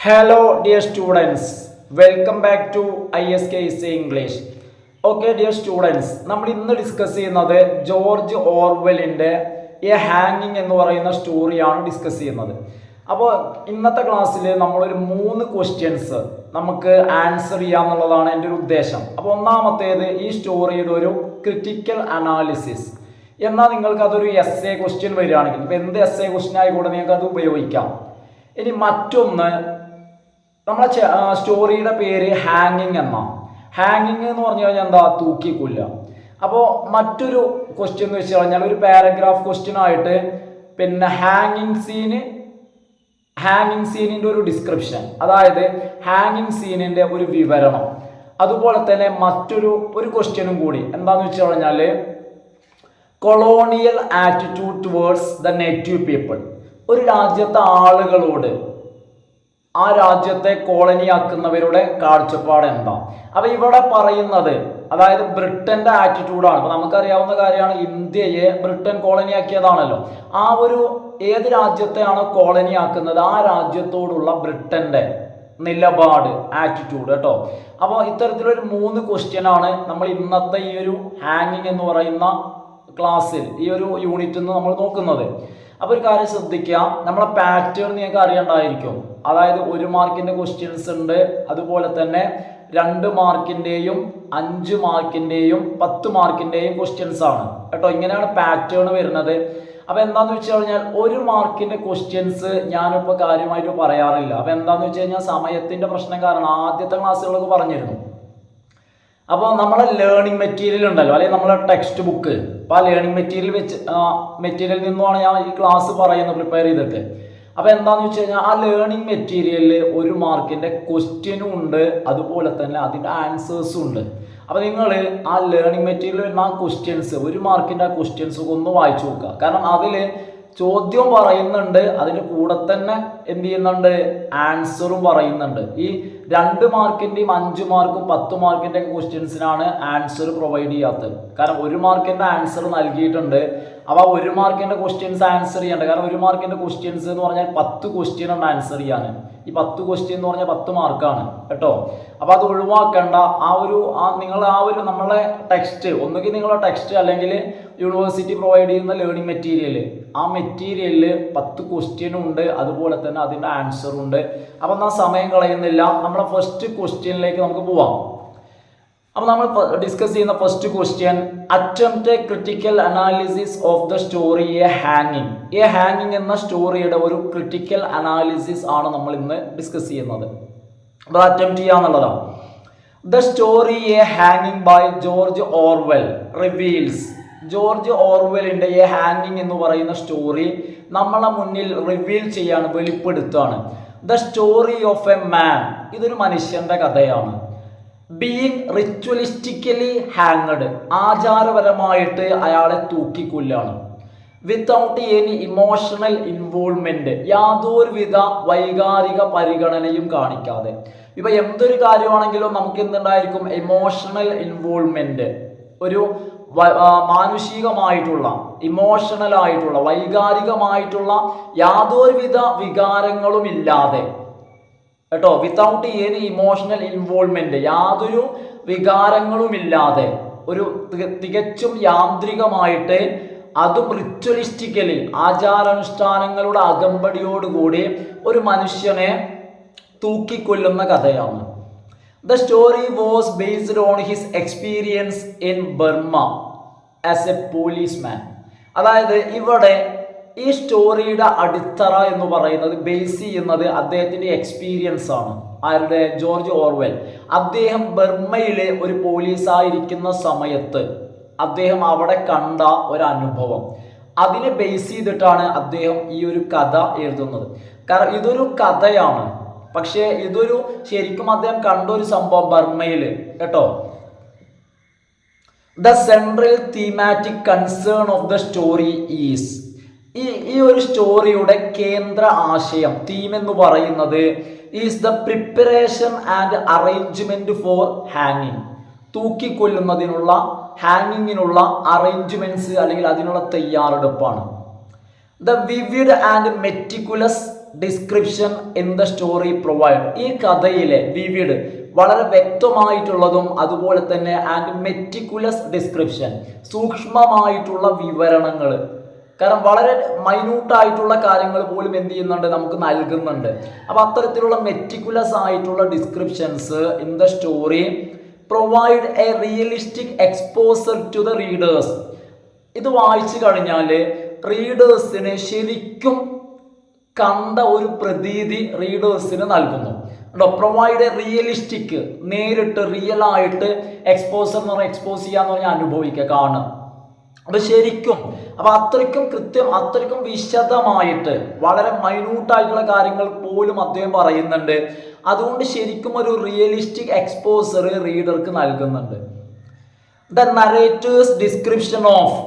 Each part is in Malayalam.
Hello dear students, welcome back to ISKC English. Okay dear students, നമ്മൾ ഇന്ന് ഡിസ്കസ് ചെയ്യുന്നത് ജോർജ് ഓർവെലിൻ്റെ എ ഹാങ്ങിങ് എന്ന് പറയുന്ന സ്റ്റോറിയാണ് ഡിസ്കസ് ചെയ്യുന്നത്. അപ്പോൾ ഇന്നത്തെ ക്ലാസ്സിൽ നമ്മളൊരു 3 ക്വസ്റ്റ്യൻസ് നമുക്ക് ആൻസർ ചെയ്യാന്നുള്ളതാണ് എൻ്റെ ഒരു ഉദ്ദേശം. അപ്പോൾ ഒന്നാമത്തേത് ഈ സ്റ്റോറിയുടെ ഒരു ക്രിട്ടിക്കൽ അനാലിസിസ്. എന്നാൽ നിങ്ങൾക്ക് അതൊരു എസ് എ ക്വസ്റ്റ്യൻ വരികയാണെങ്കിൽ ഇപ്പോൾ എന്ത് എസ് എ ക്വസ്റ്റ്യൻ ആയിക്കോട്ടെ നിങ്ങൾക്ക് അത് ഉപയോഗിക്കാം. ഇനി മറ്റൊന്ന്, നമ്മളെ സ്റ്റോറിയുടെ പേര് ഹാങ്ങിങ് എന്നാണ്. ഹാങ്ങിങ് എന്ന് പറഞ്ഞു കഴിഞ്ഞാൽ എന്താ, തൂക്കിക്കൊല്ലുക. അപ്പോൾ മറ്റൊരു ക്വസ്റ്റ്യൻ എന്ന് വെച്ച് കഴിഞ്ഞാൽ ഒരു പാരഗ്രാഫ് ക്വസ്റ്റ്യൻ ആയിട്ട് പിന്നെ ഹാങ്ങിങ് സീനിൻ്റെ ഒരു ഡിസ്ക്രിപ്ഷൻ, അതായത് ഹാങ്ങിങ് സീനിൻ്റെ ഒരു വിവരണം. അതുപോലെ തന്നെ മറ്റൊരു ക്വസ്റ്റ്യനും കൂടി എന്താണെന്ന് വെച്ച് കഴിഞ്ഞാൽ colonial attitude towards the native people. ഒരു രാജ്യത്തെ ആളുകളോട് ആ രാജ്യത്തെ കോളനിയാക്കുന്നവരുടെ കാഴ്ചപ്പാട് എന്താ. അപ്പൊ ഇവിടെ പറയുന്നത് അതായത് ബ്രിട്ടന്റെ ആറ്റിറ്റ്യൂഡാണ്. അപ്പൊ നമുക്കറിയാവുന്ന കാര്യമാണ്, ഇന്ത്യയെ ബ്രിട്ടൻ കോളനിയാക്കിയതാണല്ലോ. ആ ഒരു ഏത് രാജ്യത്തെയാണോ കോളനിയാക്കുന്നത് ആ രാജ്യത്തോടുള്ള ബ്രിട്ടന്റെ നിലപാട്, ആറ്റിറ്റ്യൂഡ് കേട്ടോ. അപ്പോൾ ഇത്തരത്തിലൊരു 3 ക്വസ്റ്റ്യൻ ആണ് നമ്മൾ ഇന്നത്തെ ഈ ഒരു ഹാങ്ങിങ് എന്ന് പറയുന്ന ക്ലാസ്സിൽ, ഈ ഒരു യൂണിറ്റിൽ നിന്ന് നമ്മൾ നോക്കുന്നത്. അപ്പോൾ ഒരു കാര്യം ശ്രദ്ധിക്കുക, നമ്മളെ പാറ്റേൺ നിങ്ങൾക്ക് അറിയണ്ടായിരിക്കും. അതായത് 1 മാർക്കിൻ്റെ ക്വസ്റ്റ്യൻസ് ഉണ്ട്, അതുപോലെ തന്നെ 2 മാർക്കിൻ്റെയും 5 മാർക്കിൻ്റെയും 10 മാർക്കിൻ്റെയും ക്വസ്റ്റ്യൻസ് ആണ് കേട്ടോ. ഇങ്ങനെയാണ് പാറ്റേൺ വരുന്നത്. അപ്പോൾ എന്താണെന്ന് വെച്ച് കഴിഞ്ഞാൽ 1 മാർക്കിൻ്റെ ക്വസ്റ്റ്യൻസ് ഞാനിപ്പോൾ കാര്യമായിട്ട് പറയാറില്ല. അപ്പോൾ എന്താണെന്ന് വെച്ച് കഴിഞ്ഞാൽ സമയത്തിൻ്റെ പ്രശ്നം കാരണം ആദ്യത്തെ ക്ലാസ്സുകളൊക്കെ പറഞ്ഞിരുന്നു. അപ്പോൾ നമ്മളെ ലേണിംഗ് മെറ്റീരിയൽ ഉണ്ടല്ലോ, അല്ലെങ്കിൽ നമ്മളെ ടെക്സ്റ്റ് ബുക്ക്, അപ്പോൾ ആ ലേണിംഗ് മെറ്റീരിയൽ നിന്നുമാണ് ഞാൻ ഈ ക്ലാസ് പറയുന്നത്, പ്രിപ്പയർ ചെയ്തിട്ട്. അപ്പോൾ എന്താണെന്ന് വെച്ച് കഴിഞ്ഞാൽ ആ ലേണിംഗ് മെറ്റീരിയലിൽ 1 മാർക്കിൻ്റെ ക്വസ്റ്റ്യനും ഉണ്ട്, അതുപോലെ തന്നെ അതിൻ്റെ ആൻസേഴ്സും ഉണ്ട്. അപ്പോൾ നിങ്ങൾ ആ ലേണിംഗ് മെറ്റീരിയൽ വരുന്ന ആ ക്വസ്റ്റ്യൻസ്, 1 മാർക്കിൻ്റെ ആ ക്വസ്റ്റ്യൻസ് ഒന്ന് വായിച്ചു നോക്കുക. കാരണം അതിൽ ചോദ്യം പറയുന്നുണ്ട്, അതിൻ്റെ കൂടെ തന്നെ എന്ത് ചെയ്യുന്നുണ്ട്, ആൻസറും പറയുന്നുണ്ട്. ഈ 2 മാർക്കിൻ്റെയും 5 മാർക്കും 10 മാർക്കിൻ്റെ ക്വസ്റ്റ്യൻസിനാണ് ആൻസർ പ്രൊവൈഡ് ചെയ്യാത്തത്. കാരണം 1 മാർക്കിൻ്റെ ആൻസർ നൽകിയിട്ടുണ്ട്. അപ്പോൾ 1 മാർക്കിൻ്റെ ക്വസ്റ്റ്യൻസ് ആൻസർ ചെയ്യേണ്ട. കാരണം 1 മാർക്കിൻ്റെ ക്വസ്റ്റ്യൻസ് എന്ന് പറഞ്ഞാൽ 10 ക്വസ്റ്റ്യൻ ആണ് ആൻസർ ചെയ്യാൻ. ഈ 10 ക്വസ്റ്റ്യൻ എന്ന് പറഞ്ഞാൽ 10 മാർക്കാണ് കേട്ടോ. അപ്പോൾ അത് ഒഴിവാക്കേണ്ട. നമ്മളെ ടെക്സ്റ്റ്, ഒന്നുകിൽ നിങ്ങളുടെ ടെക്സ്റ്റ് അല്ലെങ്കിൽ യൂണിവേഴ്സിറ്റി പ്രൊവൈഡ് ചെയ്യുന്ന ലേണിംഗ് മെറ്റീരിയൽ, ആ മെറ്റീരിയലിൽ 10 ക്വസ്റ്റ്യനും ഉണ്ട്, അതുപോലെ തന്നെ അതിൻ്റെ ആൻസറും ഉണ്ട്. അപ്പം നാം സമയം കളയുന്നില്ല, നമ്മളെ ഫസ്റ്റ് ക്വസ്റ്റ്യനിലേക്ക് നമുക്ക് പോവാം. അപ്പോൾ നമ്മൾ ഡിസ്കസ് ചെയ്യുന്ന first question, attempt A critical analysis of the story a ഹാങ്ങിങ്. എ ഹാങ്ങിങ് എന്ന സ്റ്റോറിയുടെ ഒരു ക്രിട്ടിക്കൽ അനാലിസിസ് ആണ് നമ്മൾ ഇന്ന് ഡിസ്കസ് ചെയ്യുന്നത്. അപ്പോൾ അറ്റംപ്റ്റ് ചെയ്യാന്നുള്ളതാണ്. ദ സ്റ്റോറി എ ഹാങ്ങിങ് by George Orwell reveals. George ഓർവെലിൻ്റെ എ ഹാങ്ങിങ് എന്ന് പറയുന്ന സ്റ്റോറി നമ്മളെ മുന്നിൽ റിവീൽ ചെയ്യാണ്, വെളിപ്പെടുത്താണ്. The story of a man, ഇതൊരു മനുഷ്യന്റെ കഥയാണ്. ബീയിങ് റിച്വലിസ്റ്റിക്കലി ഹാങ്ഡ്, ആചാരപരമായിട്ട് അയാളെ തൂക്കിക്കൊല്ലാണ്. വിത്തൗട്ട് എനി ഇമോഷണൽ ഇൻവോൾവ്മെന്റ്, യാതൊരുവിധ വൈകാരിക പരിഗണനയും കാണിക്കാതെ. ഇപ്പൊ എന്തൊരു കാര്യമാണെങ്കിലും നമുക്ക് എന്തുണ്ടായിരിക്കും, ഇമോഷണൽ ഇൻവോൾവ്മെന്റ്, ഒരു മാനുഷികമായിട്ടുള്ള, ഇമോഷണൽ ആയിട്ടുള്ള, വൈകാരികമായിട്ടുള്ള യാതൊരുവിധ വികാരങ്ങളും ഇല്ലാതെ കേട്ടോ. വിത്തൗട്ട് എനി ഇമോഷണൽ ഇൻവോൾവ്മെന്റ്, യാതൊരു വികാരങ്ങളും ഇല്ലാതെ, ഒരു തികച്ചും യാന്ത്രികമായിട്ട്, അതും റിച്വലിസ്റ്റിക്കലി, ആചാരാനുഷ്ഠാനങ്ങളുടെ അകമ്പടിയോടുകൂടി ഒരു മനുഷ്യനെ തൂക്കിക്കൊല്ലുന്ന കഥയാണ്. The story was based on his experience in Burma as a policeman. അതായത് ഇവിടെ ഈ സ്റ്റോറിയുടെ അടിത്തറ എന്ന് പറയുന്നത്, ബേസ് ചെയ്യുന്നത് അദ്ദേഹത്തിൻ്റെ എക്സ്പീരിയൻസ് ആണ്. ആരുടെ? George Orwell. അദ്ദേഹം ബർമ്മയിലെ ഒരു പോലീസായിരിക്കുന്ന സമയത്ത് അദ്ദേഹം അവിടെ കണ്ട ഒരു അനുഭവം, അതിനെ ബേസ് ചെയ്തിട്ടാണ് അദ്ദേഹം ഈ ഒരു കഥ എഴുതുന്നത്. കാരണം ഇതൊരു കഥയാണ്, പക്ഷേ ഇതൊരു ശരിക്കും അദ്ദേഹം കണ്ട ഒരു സംഭവം ബർമ്മയിൽ കേട്ടോ. The central thematic concern of the story is, ഈ ഒരു സ്റ്റോറിയുടെ കേന്ദ്ര ആശയം, തീം എന്ന് പറയുന്നത് is the preparation and arrangement for ഹാങ്ങിങ്. തൂക്കിക്കൊല്ലുന്നതിനുള്ള, ഹാങ്ങിങ്ങിനുള്ള അറേഞ്ച്മെന്റ്സ് അല്ലെങ്കിൽ അതിനുള്ള തയ്യാറെടുപ്പാണ്. The vivid and meticulous description in the story provide. ഈ കഥയിലെ വിവിഡ് വളരെ വ്യക്തമായിട്ടുള്ളതും അതുപോലെ തന്നെ ആൻഡ് മെറ്റിക്കുലസ് ഡിസ്ക്രിപ്ഷൻ സൂക്ഷ്മമായിട്ടുള്ള വിവരണങ്ങൾ, കാരണം വളരെ മൈന്യൂട്ടായിട്ടുള്ള കാര്യങ്ങൾ പോലും എന്ത് ചെയ്യുന്നുണ്ട്, നമുക്ക് നൽകുന്നുണ്ട്. അപ്പം അത്തരത്തിലുള്ള മെറ്റിക്കുലസ് ആയിട്ടുള്ള descriptions in the story provide a realistic exposure to the readers. ഇത് വായിച്ചു കഴിഞ്ഞാൽ റീഡേഴ്സിന് ശരിക്കും കണ്ട ഒരു പ്രതീതി റീഡേഴ്സിന് നൽകുന്നു. പ്രൊവൈഡ് എ റിയലിസ്റ്റിക്, നേരിട്ട് റിയൽ ആയിട്ട് എക്സ്പോസർ എന്ന് പറഞ്ഞാൽ എക്സ്പോസ് ചെയ്യാന്ന് പറഞ്ഞാൽ അനുഭവിക്കുക, കാണുക. അപ്പൊ ശരിക്കും അപ്പൊ അത്രയ്ക്കും കൃത്യം, അത്രയ്ക്കും വിശദമായിട്ട് വളരെ മൈന്യൂട്ടായിട്ടുള്ള കാര്യങ്ങൾ പോലും അദ്ദേഹം പറയുന്നുണ്ട്. അതുകൊണ്ട് ശരിക്കും ഒരു റിയലിസ്റ്റിക് എക്സ്പോസർ റീഡർക്ക് നൽകുന്നുണ്ട്. The narrator's description of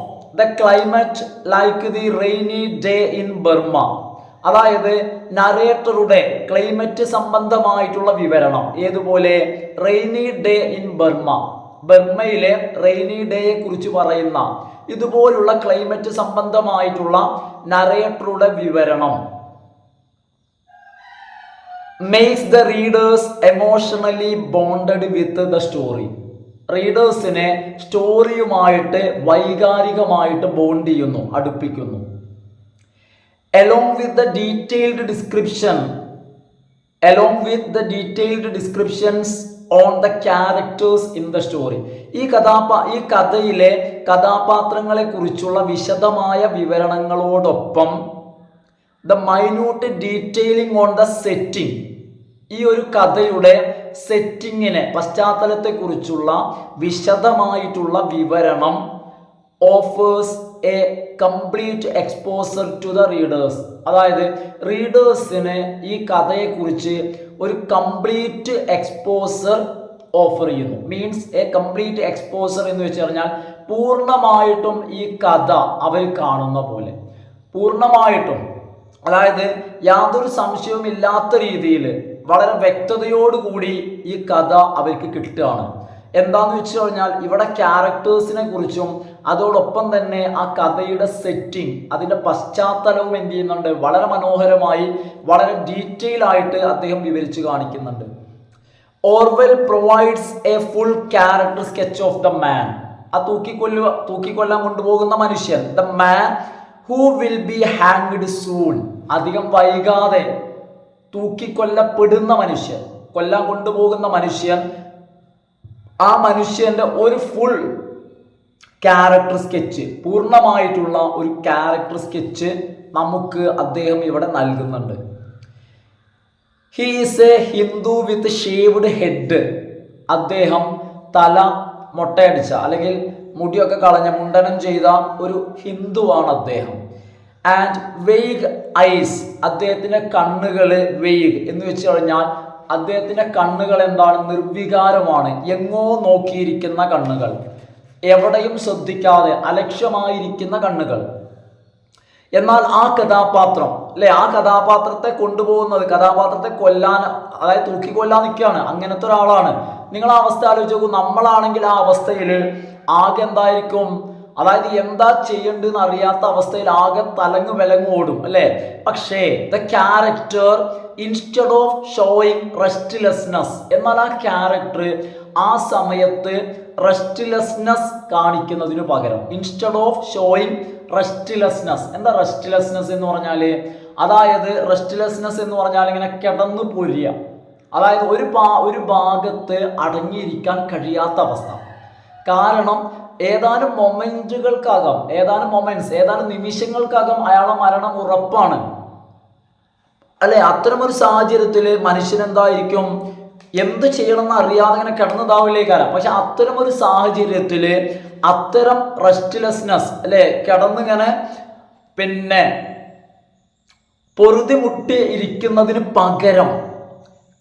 the climate like the rainy day in Burma. അതായത് നരേറ്ററുടെ ക്ലൈമറ്റ് സംബന്ധമായിട്ടുള്ള വിവരണം ഏതുപോലെ, റെയിനി ഡേ ഇൻ ബർമ, ബർമയിലെ റെയിനി ഡേയെ കുറിച്ച് പറയുന്ന ഇതുപോലുള്ള ക്ലൈമറ്റ് സംബന്ധമായിട്ടുള്ള നരേറ്ററുടെ വിവരണം makes the readers emotionally bonded with the story. റീഡേഴ്സിനെ സ്റ്റോറിയുമായിട്ട് വൈകാരികമായിട്ട് ബോണ്ട് ചെയ്യുന്നു, അടുപ്പിക്കുന്നു. along with the detailed descriptions on the characters in the story. ഈ കഥയിലെ കഥാപാത്രങ്ങളെ കുറിച്ചുള്ള വിശദമായ വിവരണങ്ങളോടൊപ്പം the minute detailing on the setting, ഈ ഒരു കഥയുടെ സെറ്റിങ്ങിനെ, പശ്ചാത്തലത്തെ കുറിച്ചുള്ള വിശദമായിട്ടുള്ള വിവരണം offers a complete exposure to the readers. അതായത് റീഡേഴ്സിന് ഈ കഥയെക്കുറിച്ച് ഒരു കംപ്ലീറ്റ് എക്സ്പോസർ ഓഫർ ചെയ്യുന്നു. മീൻസ് എ കംപ്ലീറ്റ് എക്സ്പോസർ എന്ന് വെച്ച് കഴിഞ്ഞാൽ പൂർണ്ണമായിട്ടും ഈ കഥ അവർ കാണുന്ന പോലെ, പൂർണ്ണമായിട്ടും, അതായത് യാതൊരു സംശയവും ഇല്ലാത്ത രീതിയിൽ വളരെ വ്യക്തതയോടുകൂടി ഈ കഥ അവർക്ക് കിട്ടുകയാണ്. എന്താന്ന് വെച്ച് കഴിഞ്ഞാൽ ഇവിടെ ക്യാരക്ടേഴ്സിനെ കുറിച്ചും അതോടൊപ്പം തന്നെ ആ കഥയുടെ സെറ്റിംഗ്, അതിൻ്റെ പശ്ചാത്തലവും എന്ത് ചെയ്യുന്നുണ്ട്, വളരെ മനോഹരമായി വളരെ ഡീറ്റെയിൽ ആയിട്ട് അദ്ദേഹം വിവരിച്ച് കാണിക്കുന്നുണ്ട്. Orwell provides A full character sketch of the man. ആ തൂക്കിക്കൊല്ലാൻ കൊണ്ടുപോകുന്ന മനുഷ്യൻ, the man who will be hanged soon. അധികം വൈകാതെ തൂക്കിക്കൊല്ലപ്പെടുന്ന മനുഷ്യൻ, കൊല്ലാൻ കൊണ്ടുപോകുന്ന മനുഷ്യൻ, ആ മനുഷ്യന്റെ ഒരു ഫുൾ ക്യാരക്ടർ സ്കെച്ച്, പൂർണ്ണമായിട്ടുള്ള ഒരു ക്യാരക്ടർ സ്കെച്ച് നമുക്ക് അദ്ദേഹം ഇവിടെ നൽകുന്നുണ്ട്. He is a Hindu with shaved head. അദ്ദേഹം തല മൊട്ടയടിച്ച അല്ലെങ്കിൽ മുടിയൊക്കെ കളഞ്ഞ, മുണ്ടനം ചെയ്ത ഒരു ഹിന്ദുവാണ് അദ്ദേഹം. ആൻഡ് വെയ്ഗ് ഐസ്, അദ്ദേഹത്തിന്റെ കണ്ണുകൾ വെയ്ഗ് എന്ന് വെച്ച് കഴിഞ്ഞാൽ അദ്ദേഹത്തിന്റെ കണ്ണുകൾ എന്താണ്, നിർവികാരമാണ്, എങ്ങോ നോക്കിയിരിക്കുന്ന കണ്ണുകൾ, എവിടെയും ശ്രദ്ധിക്കാതെ അലക്ഷ്യമായിരിക്കുന്ന കണ്ണുകൾ. എന്നാൽ ആ കഥാപാത്രം അല്ലെ, ആ കഥാപാത്രത്തെ കൊണ്ടുപോകുന്നത്, കഥാപാത്രത്തെ കൊല്ലാൻ, അതായത് തൂക്കിക്കൊല്ലാൻ നിൽക്കുകയാണ്, അങ്ങനത്തെ ഒരാളാണ്. നിങ്ങൾ ആ അവസ്ഥ ആലോചിച്ച് നോക്കൂ. നമ്മളാണെങ്കിൽ ആ അവസ്ഥയിൽ ആകെ എന്തായിരിക്കും, അതായത് എന്താ ചെയ്യേണ്ടതെന്ന് അറിയാത്ത അവസ്ഥയിൽ ആകെ തലങ്ങ് വിലങ്ങ് ഓടും അല്ലെ. പക്ഷേ the character instead of showing restlessness, എന്നാൽ ആ ക്യാരക്ടർ ആ സമയത്ത് റെസ്റ്റ്ലെസ്നെസ് കാണിക്കുന്നതിന് പകരം, ഇൻസ്റ്റെഡ് ഓഫ് ഷോയിങ് റെസ്റ്റ്ലെസ്നെസ്. എന്താ റെസ്റ്റ്ലെസ്നെസ് എന്ന് പറഞ്ഞാൽ? അതായത് റെസ്റ്റ്ലെസ്നെസ് എന്ന് പറഞ്ഞാൽ ഇങ്ങനെ കിടന്നു പൊരിയ, അതായത് ഒരു ഭാഗത്ത് അടങ്ങിയിരിക്കാൻ കഴിയാത്ത അവസ്ഥ. കാരണം ഏതാനും മൊമെന്റുകൾക്കകം, ഏതാനും നിമിഷങ്ങൾക്കകം അയാളെ മരണം ഉറപ്പാണ് അല്ലെ. അത്തരമൊരു സാഹചര്യത്തിൽ മനുഷ്യൻ എന്തായിരിക്കും, എന്ത് ചെയ്യണമെന്ന് അറിയാതെ ഇങ്ങനെ കിടന്നതാവില്ലേ കാലം. പക്ഷെ അത്തരമൊരു സാഹചര്യത്തിൽ അത്തരം റെസ്റ്റ്ലെസ്നെസ് അല്ലെ, കിടന്നിങ്ങനെ പിന്നെ പൊറുതിമുട്ടി ഇരിക്കുന്നതിന് പകരം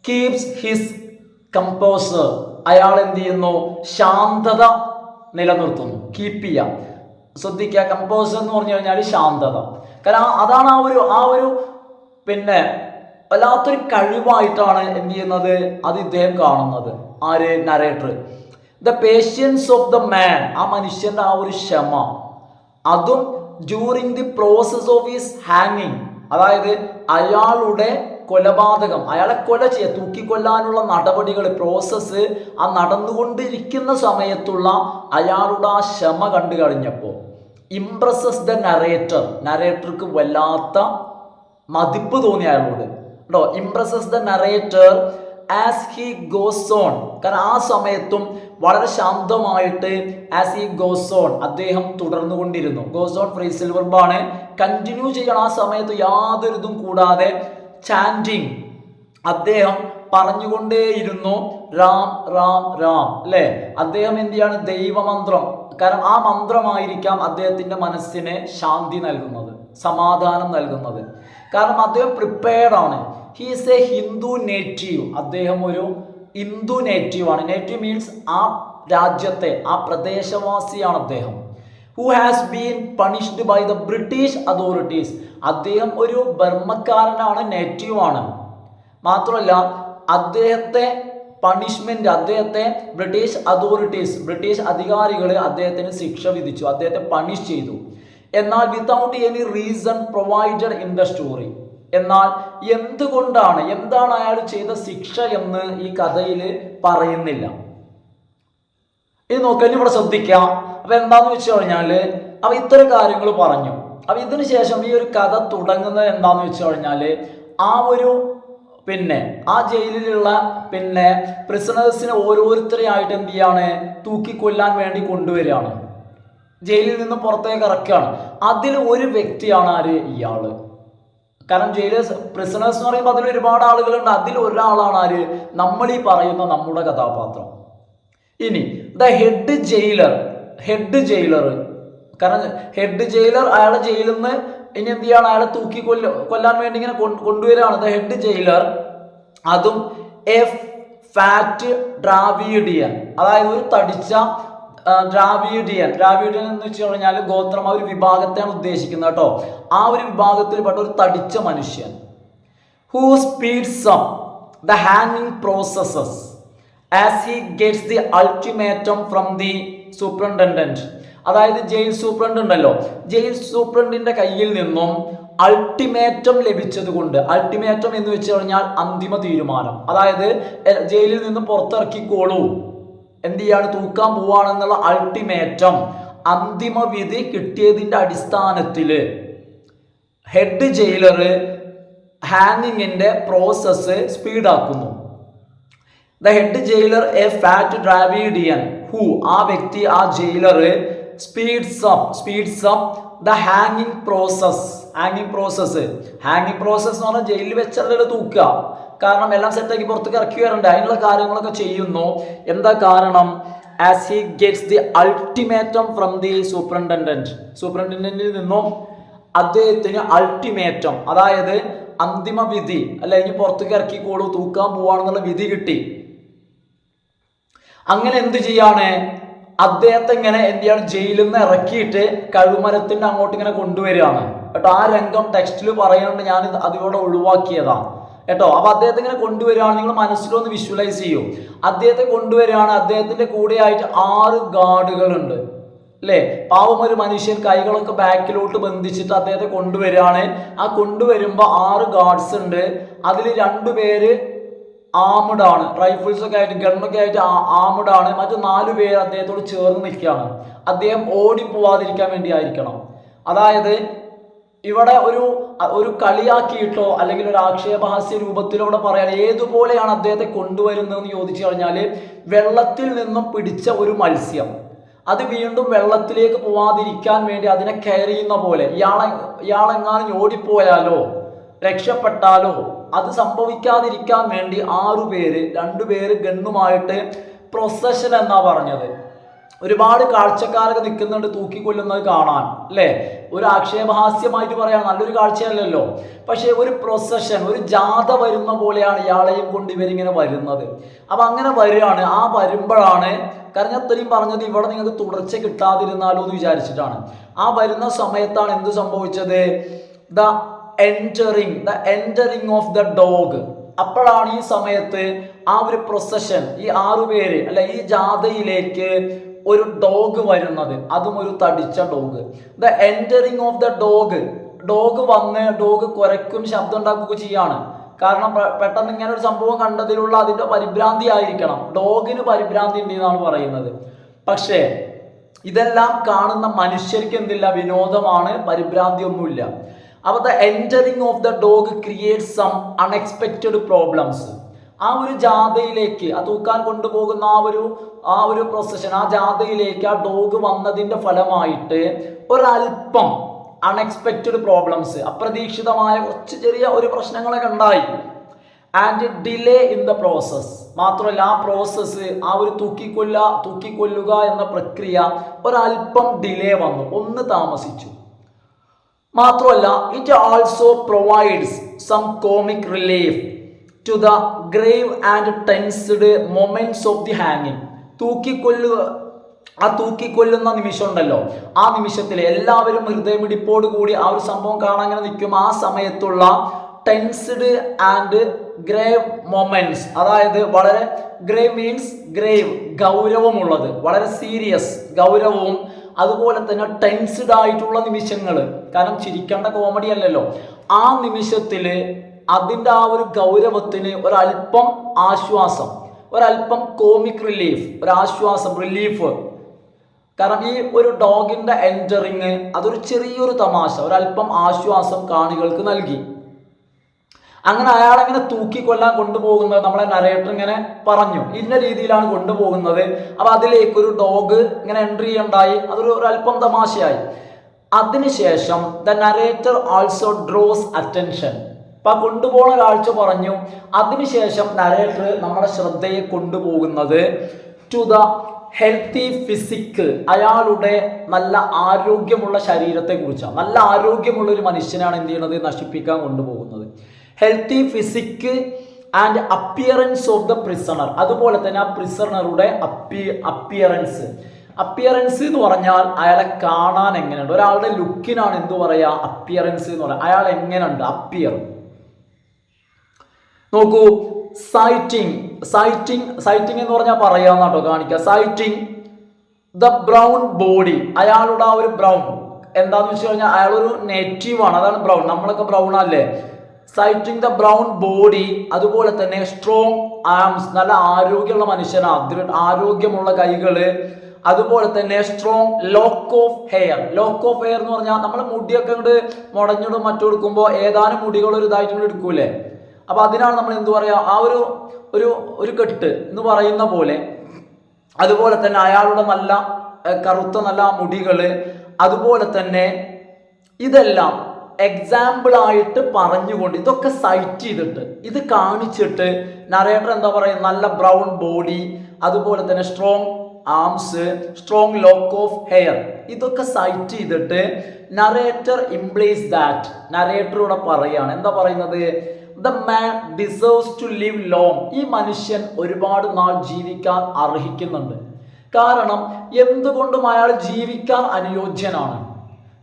കീപ്സ് ഹിസ് കമ്പോസർ, അയാൾ എന്ത് ചെയ്യുന്നു, ശാന്തത നിലനിർത്തുന്നു. കീപ്പ് ചെയ്യാം, ശ്രദ്ധിക്കുക. കമ്പോസർ എന്ന് പറഞ്ഞു കഴിഞ്ഞാൽ ശാന്തത. കാരണം അതാണ് ആ ഒരു പിന്നെ വല്ലാത്തൊരു കഴിവായിട്ടാണ് എന്ത് ചെയ്യുന്നത്, അത് ഇദ്ദേഹം കാണുന്നത്. ആര്? Narrator. The patience of the man, ആ മനുഷ്യന്റെ ആ ഒരു ക്ഷമ, അതും during the process of his ഹാങ്ങിങ്, അതായത് അയാളുടെ കൊലപാതകം, അയാളെ കൊല ചെയ്യുക, തൂക്കിക്കൊല്ലാനുള്ള നടപടികൾ, പ്രോസസ്സ് ആ നടന്നുകൊണ്ടിരിക്കുന്ന സമയത്തുള്ള അയാളുടെ ആ ക്ഷമ കണ്ടു കഴിഞ്ഞപ്പോൾ ഇംപ്രസസ് ദ നരേറ്റർ, നരേറ്റർക്ക് വല്ലാത്ത മതിപ്പ് തോന്നി അയാളോട് കേട്ടോ. Impresses the narrator as he goes on, കാരണം ആ സമയത്തും വളരെ ശാന്തമായിട്ട് ആസ് ഹി ഗോസ് ഓൺ അദ്ദേഹം തുടർന്നുകൊണ്ടിരുന്നു. ഗോസ് ഓൺ ഫ്രേസൽ വെർബാണ്, കണ്ടിന്യൂ ചെയ്യണം. ആ സമയത്ത് യാതൊരു ഇതും കൂടാതെ ചാൻറ്റിങ് അദ്ദേഹം പറഞ്ഞുകൊണ്ടേയിരുന്നു രാം രാം രാം, അല്ലേ? അദ്ദേഹം എന്ത് ചെയ്യാണ്? ദൈവമന്ത്രം, കാരണം ആ മന്ത്രമായിരിക്കാം അദ്ദേഹത്തിന്റെ മനസ്സിന് ശാന്തി നൽകുന്നത്, സമാധാനം നൽകുന്നത്. കാരണം അദ്ദേഹം പ്രിപ്പയർഡ് ആണ്. He is a Hindu native, അദ്ദേഹം ഒരു ഹിന്ദു നേറ്റീവ് ആണ്. നേറ്റീവ് മീൻസ് ആ രാജ്യത്തെ, ആ പ്രദേശവാസിയാണ് അദ്ദേഹം. Who has been punished by the British authorities, അദ്ദേഹം ഒരു ബർമ്മക്കാരനാണ്, നേറ്റീവ് ആണ്. മാത്രമല്ല അദ്ദേഹത്തെ പണിഷ്മെന്റ്, അദ്ദേഹത്തെ ബ്രിട്ടീഷ് അതോറിറ്റീസ്, ബ്രിട്ടീഷ് അധികാരികൾ അദ്ദേഹത്തിന് ശിക്ഷ വിധിച്ചു, അദ്ദേഹത്തെ പണിഷ് ചെയ്തു. എന്നാൽ without any reason provided in the story, എന്നാൽ എന്തുകൊണ്ടാണ്, എന്താണ് അയാൾ ചെയ്ത ശിക്ഷ എന്ന് ഈ കഥയിൽ പറയുന്നില്ല. ഇത് നോക്കാൻ ഇവിടെ ശ്രദ്ധിക്കാം. അപ്പൊ എന്താന്ന് വെച്ച് കഴിഞ്ഞാല് അപ്പൊ ഇത്തരം കാര്യങ്ങൾ പറഞ്ഞു. അപ്പൊ ഇതിനു ശേഷം ഈ ഒരു കഥ തുടങ്ങുന്നത് എന്താന്ന് വെച്ച് കഴിഞ്ഞാല് ആ ഒരു ആ ജയിലിലുള്ള പ്രിസണേഴ്സിനെ ഓരോരുത്തരെയായിട്ട് എന്ത് ചെയ്യാണ്? തൂക്കിക്കൊല്ലാൻ വേണ്ടി കൊണ്ടുവരികയാണ്, ജയിലിൽ നിന്ന് പുറത്തേക്ക് ഇറക്കുകയാണ്. അതിൽ ഒരു വ്യക്തിയാണ് ആര്? ഇയാള്. കാരണം ജയിലിൽ പ്രിസണേഴ്സ് എന്ന് പറയുമ്പോൾ അതിൽ ഒരുപാട് ആളുകളുണ്ട്, അതിൽ ഒരാളാണ് ആര്? നമ്മൾ ഈ പറയുന്ന നമ്മുടെ കഥാപാത്രം. ഇനി ദ ഹെഡ് ജയിലർ, കാരണം ഹെഡ് ജയിലർ അയാളെ ജയിലിൽ നിന്ന് ഇനി എന്ത് ചെയ്യാണ്? അയാളെ കൊല്ലാൻ വേണ്ടി ഇങ്ങനെ കൊണ്ടുവരികയാണ്. ദ ഹെഡ് ജയിലർ, അതും എ ഫാറ്റ് ഡ്രാവിഡിയൻ, അതായത് ഒരു തടിച്ച ഡ്രാവിഡിയൻ എന്ന് വെച്ച് കഴിഞ്ഞാൽ ഗോത്രം, ആ ഒരു വിഭാഗത്തെയാണ് ഉദ്ദേശിക്കുന്നത് കേട്ടോ. ആ ഒരു വിഭാഗത്തിൽപ്പെട്ട ഒരു തടിച്ച മനുഷ്യൻ. ഹൂ സ്പീഡ്സ് അപ്പ് ദ ഹാങ്ങിങ് processes as he gets the ultimatum from the superintendent, അതായത് ജയിൽ സൂപ്രണ്ട് ഉണ്ടല്ലോ, ജയിൽ സൂപ്രണ്ടിന്റെ കയ്യിൽ നിന്നും അൾട്ടിമേറ്റം ലഭിച്ചത് കൊണ്ട്, അൾട്ടിമേറ്റം എന്ന് വെച്ച് കഴിഞ്ഞാൽ അന്തിമ തീരുമാനം, അതായത് ജയിലിൽ നിന്ന് പുറത്തിറക്കിക്കോളൂ, എന്ത് ചെയ്യാണ്? തൂക്കാൻ പോവാണെന്നുള്ള അൾട്ടിമേറ്റം, അന്തിമ വിധി കിട്ടിയതിന്റെ അടിസ്ഥാനത്തില് ഹെഡ് ജയിലർ ഹാങ്ങിങ്ങിന്റെ പ്രോസസ്സ് സ്പീഡാക്കുന്നു. The head jailer a fat Dravidian who, ആ വ്യക്തി, ആ ജയിലർ സ്പീഡ്സ് അപ്പ് ദ ഹാങ്ങിങ് പ്രോസസ് എന്ന് പറഞ്ഞാൽ ജയിലിൽ വെച്ചല്ലേ തൂക്കുക, കാരണം എല്ലാം സെറ്റാക്കി പുറത്തേക്ക് ഇറക്കി വരണ്ടേ, അതിനുള്ള കാര്യങ്ങളൊക്കെ ചെയ്യുന്നു. എന്താ കാരണം? As he gets the ultimatum from the സൂപ്രണ്ടന്റിൽ നിന്നും അദ്ദേഹത്തിന് അൾട്ടിമേറ്റം, അതായത് അന്തിമ വിധി, അല്ല ഇനി പുറത്തേക്ക് ഇറക്കിക്കോളൂ, തൂക്കാൻ പോവാണെന്നുള്ള വിധി കിട്ടി. അങ്ങനെ എന്ത് ചെയ്യാണ്? അദ്ദേഹത്തെ ഇങ്ങനെ എന്ത് ചെയ്യാണ്? ജയിലിൽ നിന്ന് ഇറക്കിയിട്ട് കഴുമരത്തിന്റെ അങ്ങോട്ട് ഇങ്ങനെ കൊണ്ടുവരികയാണ് കേട്ടോ. ആ രംഗം ടെക്സ്റ്റിൽ പറയുന്നുണ്ട്, ഞാൻ അതിലൂടെ ഒഴിവാക്കിയതാണ് കേട്ടോ. അപ്പൊ അദ്ദേഹത്തെ ഇങ്ങനെ കൊണ്ടുവരികയാണ്, നിങ്ങൾ മനസ്സിലൊന്ന് വിഷ്വലൈസ് ചെയ്യൂ. അദ്ദേഹത്തെ കൊണ്ടുവരികയാണ്, അദ്ദേഹത്തിന്റെ കൂടെയായിട്ട് 6 ഗാർഡുകളുണ്ട്, അല്ലേ? പാവം ഒരു മനുഷ്യൻ കൈകളൊക്കെ ബാക്കിലോട്ട് ബന്ധിച്ചിട്ട് അദ്ദേഹത്തെ കൊണ്ടുവരികയാണ്. ആ കൊണ്ടുവരുമ്പോ 6 ഗാർഡ്സ് ഉണ്ട്, അതിൽ 2 പേര് ആംഡ് ആണ്, റൈഫിൾസ് ഒക്കെ ആയിട്ട് ഗണ്ണൊക്കെ ആയിട്ട് ആംഡ് ആണ്. മറ്റു 4 പേര് അദ്ദേഹത്തോട് ചേർന്ന് നിൽക്കുകയാണ്. അദ്ദേഹം ഓടിപ്പോവാതിരിക്കാൻ വേണ്ടി ആയിരിക്കണം. അതായത് ഇവിടെ ഒരു കളിയാക്കിയിട്ടോ അല്ലെങ്കിൽ ഒരു ആക്ഷേപഹാസ്യ രൂപത്തിലൂടെ പറയാൻ ഏതുപോലെയാണ് അദ്ദേഹത്തെ കൊണ്ടുവരുന്നതെന്ന് ചോദിച്ചു കഴിഞ്ഞാൽ, വെള്ളത്തിൽ നിന്നും പിടിച്ച ഒരു മത്സ്യം അത് വീണ്ടും വെള്ളത്തിലേക്ക് പോവാതിരിക്കാൻ വേണ്ടി അതിനെ കെയർ ചെയ്യുന്ന പോലെ, ഇയാളെങ്ങാനും ഓടിപ്പോയാലോ രക്ഷപ്പെട്ടാലോ അത് സംഭവിക്കാതിരിക്കാൻ വേണ്ടി 6 പേര്, 2 പേര് ഗണ്ണുമായിട്ട് പ്രൊസഷൻ എന്നാ പറഞ്ഞത്. ഒരുപാട് കാഴ്ചക്കാരൊക്കെ നിൽക്കുന്നുണ്ട് തൂക്കിക്കൊല്ലുന്നത് കാണാൻ, അല്ലേ? ഒരു ആക്ഷേപഹാസ്യമായിട്ട് പറയാൻ നല്ലൊരു കാഴ്ചയല്ലല്ലോ. പക്ഷെ ഒരു പ്രൊസഷൻ, ഒരു ജാഥ വരുന്ന പോലെയാണ് ഇയാളെയും കൊണ്ട് ഇവരിങ്ങനെ വരുന്നത്. അപ്പൊ അങ്ങനെ വരികയാണ്. ആ വരുമ്പോഴാണ്, കാരണം ഞാൻ ഇത്രയും പറഞ്ഞത് ഇവിടെ നിങ്ങൾക്ക് തുടർച്ച കിട്ടാതിരുന്നാലോ എന്ന് വിചാരിച്ചിട്ടാണ്. ആ വരുന്ന സമയത്താണ് എന്ത് സംഭവിച്ചത്? The entering of the dog. അപ്പോഴാണ് ഈ സമയത്ത് ആ ഒരു പ്രൊസഷൻ, ഈ 6 പേര് അല്ലെ, ഈ ജാഥയിലേക്ക് ഒരു ഡോഗ് വരുന്നത്, അതും ഒരു തടിച്ച dog. The entering of the dog, dog വന്ന് ഡോഗ് കുരയ്ക്കും ശബ്ദം ഉണ്ടാക്കുകയൊക്കെ ചെയ്യാണ്. കാരണം പെട്ടെന്ന് ഇങ്ങനെ ഒരു സംഭവം കണ്ടതിലുള്ള അതിന്റെ പരിഭ്രാന്തി ആയിരിക്കണം. ഡോഗിന് പരിഭ്രാന്തി ഉണ്ട് എന്നാണ് പറയുന്നത്. പക്ഷേ ഇതെല്ലാം കാണുന്ന മനുഷ്യർക്ക് എന്തില്ല, വിനോദമാണ്, പരിഭ്രാന്തി ഒന്നുമില്ല. അപ്പോൾ the entering of the dog create some unexpected problems. ആ ഒരു ജാഥയിലേക്ക്, ആ തൂക്കാൻ കൊണ്ടുപോകുന്ന ആ ഒരു പ്രൊസഷൻ, ആ ജാഥയിലേക്ക് ആ ഡോഗ് വന്നതിന്റെ ഫലമായിട്ട് ഒരല്പം അൺഎക്സ്പെക്റ്റഡ് പ്രോബ്ലംസ്, അപ്രതീക്ഷിതമായ കുറച്ച് ചെറിയ ഒരു പ്രശ്നങ്ങളൊക്കെ ഉണ്ടായി. And delay in the process. മാത്രമല്ല ആ പ്രോസസ്സ്, ആ ഒരു തൂക്കിക്കൊല്ലുക എന്ന പ്രക്രിയ ഒരല്പം ഡിലേ വന്നു, ഒന്ന് താമസിച്ചു. മാത്രമല്ല it also provides some comic relief to the grave and tensed moments of the ഹാങ്ങിങ്. തൂക്കിക്കൊല്ലുന്ന നിമിഷം ഉണ്ടല്ലോ, ആ നിമിഷത്തിൽ എല്ലാവരും ഹൃദയമിടിപ്പോട് കൂടി ആ ഒരു സംഭവം കാണാൻ അങ്ങനെ നിൽക്കും. ആ സമയത്തുള്ള ടെൻസ്ഡ് ആൻഡ് ഗ്രേവ് മൊമെന്റ്സ്, അതായത് വളരെ ഗ്രേവ് മീൻസ് ഗ്രേവ്, ഗൗരവമുള്ളത്, വളരെ സീരിയസ്, ഗൗരവവും അതുപോലെ തന്നെ ടെൻസ്ഡ് ആയിട്ടുള്ള നിമിഷങ്ങൾ. കാരണം ചിരിക്കേണ്ട കോമഡി അല്ലല്ലോ. ആ നിമിഷത്തിൽ അതിൻ്റെ ആ ഒരു ഗൗരവത്തിന് ഒരല്പം ആശ്വാസം, ഒരല്പം കോമിക് റിലീഫ്, ഒരു ആശ്വാസം, റിലീഫ്. കാരണം ഈ ഒരു ഡോഗിന്റെ എൻറ്ററിങ് അതൊരു ചെറിയൊരു തമാശ, ഒരല്പം ആശ്വാസം കാണികൾക്ക് നൽകി. അങ്ങനെ അയാളെങ്ങനെ തൂക്കിക്കൊല്ലാൻ കൊണ്ടുപോകുന്നത് നമ്മളെ നരേറ്റർ ഇങ്ങനെ പറഞ്ഞു, ഇന്ന രീതിയിലാണ് കൊണ്ടുപോകുന്നത്. അപ്പൊ അതിലേക്കൊരു ഡോഗ് ഇങ്ങനെ എൻട്രി ഉണ്ടായി, അതൊരു ഒരല്പം തമാശയായി. അതിനുശേഷം the narrator also draws attention. അപ്പൊ കൊണ്ടുപോകുന്ന കാഴ്ച പറഞ്ഞു. അതിനുശേഷം നരേറ്റർ നമ്മുടെ ശ്രദ്ധയെ കൊണ്ടുപോകുന്നത് ടു ദ ഹെൽത്തി ഫിസിക്, അയാളുടെ നല്ല ആരോഗ്യമുള്ള ശരീരത്തെ കുറിച്ചാണ്. നല്ല ആരോഗ്യമുള്ള ഒരു മനുഷ്യനാണ് എന്ത് ചെയ്യുന്നത്, നശിപ്പിക്കാൻ കൊണ്ടുപോകുന്നത്. Healthy physique and appearance of the prisoner. അതുപോലെ തന്നെ ആ പ്രിസണറുടെ അപ്പിയറൻസ് എന്ന് പറഞ്ഞാൽ അയാളെ കാണാൻ എങ്ങനെയുണ്ട്, ഒരാളുടെ ലുക്കിനാണ് എന്ത് പറയാ, അപ്പിയറൻസ് എന്ന് പറയാം. അയാൾ എങ്ങനെയുണ്ട്, അപ്പിയർ. നോക്കൂ, സൈറ്റിംഗ് എന്ന് പറഞ്ഞാൽ പറയാന്ന് കേട്ടോ, കാണിക്കുക. സൈറ്റിംഗ് ദ ബ്രൗൺ ബോഡി, അയാളുടെ ആ ഒരു ബ്രൗൺ എന്താന്ന് വെച്ച് കഴിഞ്ഞാൽ അയാളൊരു നേറ്റീവ് ആണ്, അതാണ് ബ്രൗൺ. നമ്മളൊക്കെ ബ്രൗൺ അല്ലേ. സൈറ്റിംഗ് ദ ബ്രൗൺ ബോഡി, അതുപോലെ തന്നെ സ്ട്രോങ് ആംസ്, നല്ല ആരോഗ്യമുള്ള മനുഷ്യനാണ്, ആരോഗ്യമുള്ള കൈകള്, അതുപോലെ തന്നെ strong lock of hair. Lock of hair എന്ന് പറഞ്ഞാൽ നമ്മൾ മുടിയൊക്കെ ഇങ്ങോട്ട് മുടഞ്ഞിടും മറ്റെടുക്കുമ്പോൾ ഏതാനും മുടികൾ ഒരു ഇതായിട്ട് എടുക്കൂലേ, അപ്പൊ അതിനാണ് നമ്മൾ എന്ത് പറയാ, ആ ഒരു കെട്ട് എന്ന് പറയുന്ന പോലെ. അതുപോലെ തന്നെ അയാളുടെ നല്ല കറുത്ത നല്ല മുടികള്, അതുപോലെ തന്നെ ഇതെല്ലാം എക്സാമ്പിൾ ആയിട്ട് പറഞ്ഞുകൊണ്ട് ഇതൊക്കെ സൈറ്റ് ചെയ്തിട്ട് ഇത് കാണിച്ചിട്ട് നരേറ്റർ എന്താ പറയുക, നല്ല ബ്രൗൺ ബോഡി, അതുപോലെ തന്നെ strong arms, strong lock of hair, ഇതൊക്കെ സൈറ്റ് ചെയ്തിട്ട് നരേറ്റർ ഇംപ്ലീസ് ദാറ്റ്, നരേറ്ററോടെ പറയാണ്, എന്താ പറയുന്നത്, the man deserves to live long, ഈ മനുഷ്യൻ ഒരുപാട് നാൾ ജീവിക്കാൻ അർഹിക്കുന്നുണ്ട്. കാരണം എന്തുകൊണ്ടും അയാൾ ജീവിക്കാൻ അനുയോജ്യനാണ്.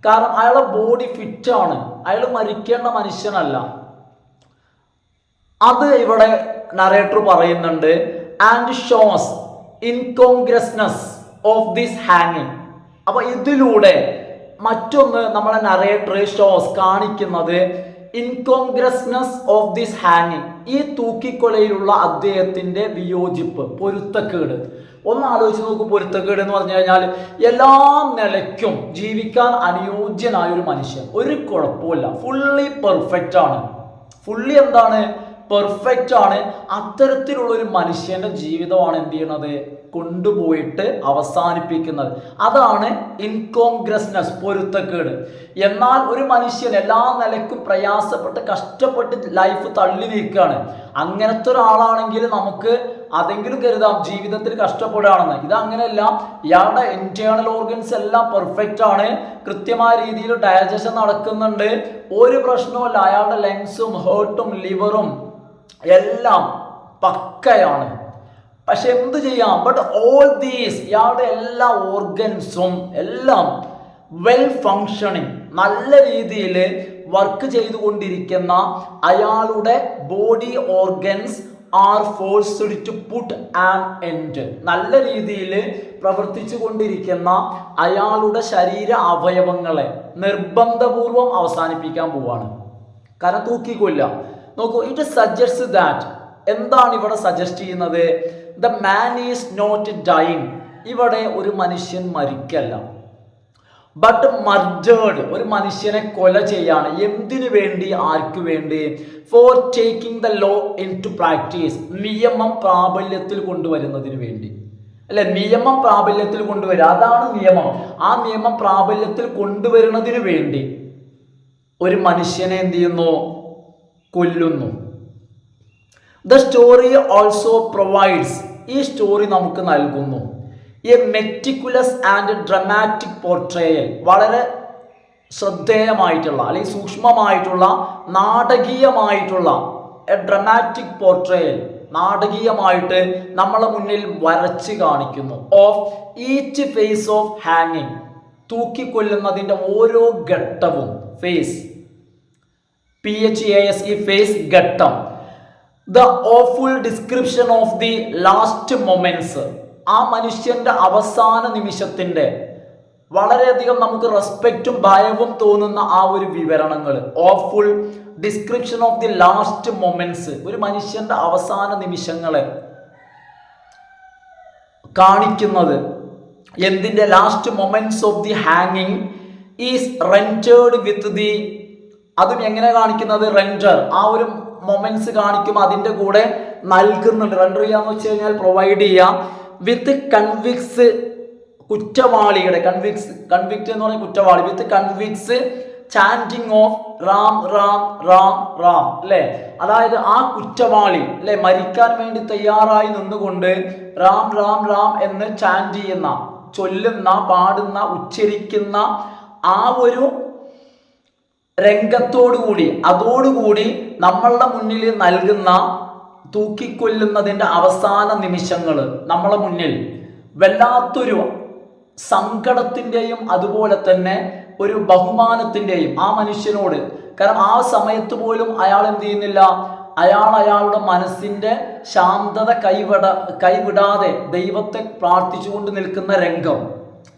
കാരണം അയാളുടെ ബോഡി ഫിറ്റ് ആണ്, അയാൾ മരിക്കേണ്ട മനുഷ്യനല്ല. അത് ഇവിടെ നരേറ്റർ പറയുന്നുണ്ട്. ആൻഡ് ഷോസ് ഇൻകോൺഗ്രസ്നെസ് ഓഫ് ദിസ് ഹാങ്ങിങ്. അപ്പൊ ഇതിലൂടെ മറ്റൊന്ന് നമ്മളെ നരേറ്റർ ഷോസ് കാണിക്കുന്നത് ഇൻകോൺഗ്രസ്നെസ് ഓഫ് ദിസ് ഹാങ്ങിങ്, ഈ തൂക്കിക്കൊലയിലുള്ള അദ്ദേഹത്തിന്റെ വിയോജിപ്പ്, പൊരുത്തക്കേട്. ഒന്ന് ആലോചിച്ച് നോക്കൂ, പൊരുത്തക്കേട് എന്ന് പറഞ്ഞു കഴിഞ്ഞാൽ എല്ലാ നിലയ്ക്കും ജീവിക്കാൻ അനുയോജ്യനായ ഒരു മനുഷ്യൻ, ഒരു കുഴപ്പമില്ല, ഫുള്ളി പെർഫെക്റ്റ് ആണ്. ഫുള്ളി എന്താണ്, പെർഫെക്റ്റ് ആണ്. അത്തരത്തിലുള്ള ഒരു മനുഷ്യന്റെ ജീവിതമാണ് എന്ത് ചെയ്യണത്, കൊണ്ടുപോയിട്ട് അവസാനിപ്പിക്കുന്നത്. അതാണ് ഇൻകോൺഗ്രസ്നെസ്, പൊരുത്തക്കേട്. എന്നാൽ ഒരു മനുഷ്യൻ എല്ലാ നിലയ്ക്കും പ്രയാസപ്പെട്ട് കഷ്ടപ്പെട്ട് ലൈഫ് തള്ളി നീക്കുകയാണ്. അങ്ങനത്തെ ഒരാളാണെങ്കിൽ നമുക്ക് അതെങ്കിലും കരുതാം ജീവിതത്തിൽ കഷ്ടപ്പെടുകയാണെന്ന്. ഇത് അങ്ങനെയല്ല, ഇയാളുടെ ഇന്റേണൽ ഓർഗൻസ് എല്ലാം പെർഫെക്റ്റ് ആണ്, കൃത്യമായ രീതിയിൽ ഡൈജഷൻ നടക്കുന്നുണ്ട്, ഒരു പ്രശ്നവുമില്ല. അയാളുടെ ലങ്സും ഹേർട്ടും ലിവറും എല്ലാം പക്കയാണ്. പക്ഷെ എന്ത് ചെയ്യാം, ബട്ട് ഓൾ ദീസ്, ഇയാളുടെ എല്ലാ ഓർഗൻസും എല്ലാം വെൽ ഫങ്ഷനിങ്, നല്ല രീതിയിൽ വർക്ക് ചെയ്തുകൊണ്ടിരിക്കുന്ന അയാളുടെ body organs are forced to put an end. നല്ല രീതിയിൽ പ്രവർത്തിച്ചു കൊണ്ടിരിക്കുന്ന അയാളുടെ ശരീര അവയവങ്ങളെ നിർബന്ധപൂർവം അവസാനിപ്പിക്കാൻ പോവാണ്. കാരണം തൂക്കിക്കൊല്ല. നോക്കൂ, ഇറ്റ് സജസ്റ്റ് ദാറ്റ്, എന്താണ് ഇവിടെ സജസ്റ്റ് ചെയ്യുന്നത്? The man is not dying, ഇവിടെ ഒരു മനുഷ്യൻ മരിക്കല്ല, ബട്ട് മർഡേർഡ്, ഒരു മനുഷ്യനെ കൊല ചെയ്യാണ്. എന്തിനു വേണ്ടി? ആർക്കു വേണ്ടി? For taking the law into practice, നിയമം പ്രാബല്യത്തിൽ കൊണ്ടുവരുന്നതിന് വേണ്ടി. അല്ലെ, നിയമം പ്രാബല്യത്തിൽ കൊണ്ടുവരിക, അതാണ് നിയമം. ആ നിയമം പ്രാബല്യത്തിൽ കൊണ്ടുവരുന്നതിന് വേണ്ടി ഒരു മനുഷ്യനെ എന്ത് ചെയ്യുന്നു? കൊല്ലുന്നു. ദ സ്റ്റോറി ഓൾസോ പ്രൊവൈഡ്സ്, ഈ സ്റ്റോറി നമുക്ക് നൽകുന്നു A meticulous and dramatic portrayal, വളരെ ശ്രദ്ധേയമായിട്ടുള്ള അല്ലെങ്കിൽ സൂക്ഷ്മമായിട്ടുള്ള നാടകീയമായിട്ടുള്ള എ ഡ്രമാറ്റിക് പോർട്രയൽ, നാടകീയമായിട്ട് നമ്മളെ മുന്നിൽ വരച്ച് കാണിക്കുന്നു. ഓഫ് ഈച്ച് ഫേസ് ഓഫ് ഹാങ്ങിങ്, തൂക്കിക്കൊല്ലുന്നതിൻ്റെ ഓരോ ഘട്ടവും. ഫേസ്, PHAS, ഈ ഫേസ്, ഘട്ടം. The awful description of the last moments, ആ മനുഷ്യന്റെ അവസാന നിമിഷത്തിന്റെ വളരെയധികം നമുക്ക് റെസ്പെക്റ്റും ഭയവും തോന്നുന്ന ആ ഒരു വിവരണങ്ങൾ. Awful description of the last moments, ഒരു മനുഷ്യന്റെ അവസാന നിമിഷങ്ങളെ കാണിക്കുന്നത്. എന്തിന്റെ? ലാസ്റ്റ് മൊമെന്റ്സ് ഓഫ് ദി ഹാങ്ങിങ് ഈസ് റെൻറ്റേർഡ് വിത്ത് ദി, അതും എങ്ങനെ കാണിക്കുന്നത്? റെൻഡർ, ആ ഒരു മൊമെന്റ്സ് കാണിക്കും, അതിൻ്റെ കൂടെ നൽകുന്നുണ്ട്. റെൻഡർ ചെയ്യാന്ന് വെച്ച് കഴിഞ്ഞാൽ പ്രൊവൈഡ് ചെയ്യാം. വിത്ത് കൺവിക്സ്, കുറ്റവാളിയുടെ കൺവിക്ട് എന്ന് പറഞ്ഞ കുറ്റവാളി. With convicts chanting of Ram Ram Ram Ram, അല്ലെ, അതായത് ആ കുറ്റവാളി അല്ലെ മരിക്കാൻ വേണ്ടി തയ്യാറായി നിന്നുകൊണ്ട് റാം റാം റാം എന്ന് ചാൻറ്റ് ചെയ്യുന്ന, ചൊല്ലുന്ന, പാടുന്ന, ഉച്ചരിക്കുന്ന ആ ഒരു രംഗത്തോടുകൂടി, അതോടുകൂടി നമ്മളുടെ മുന്നിൽ നൽകുന്ന തൂക്കിക്കൊല്ലുന്നതിൻ്റെ അവസാന നിമിഷങ്ങൾ നമ്മളെ മുന്നിൽ വല്ലാത്തൊരു സങ്കടത്തിൻ്റെയും അതുപോലെ തന്നെ ഒരു ബഹുമാനത്തിൻ്റെയും ആ മനുഷ്യനോട്. കാരണം ആ സമയത്ത് പോലും അയാൾ എന്ത് ചെയ്യുന്നില്ല, അയാളുടെ മനസ്സിൻ്റെ ശാന്തത കൈവിടാതെ ദൈവത്തെ പ്രാർത്ഥിച്ചുകൊണ്ട് നിൽക്കുന്ന രംഗം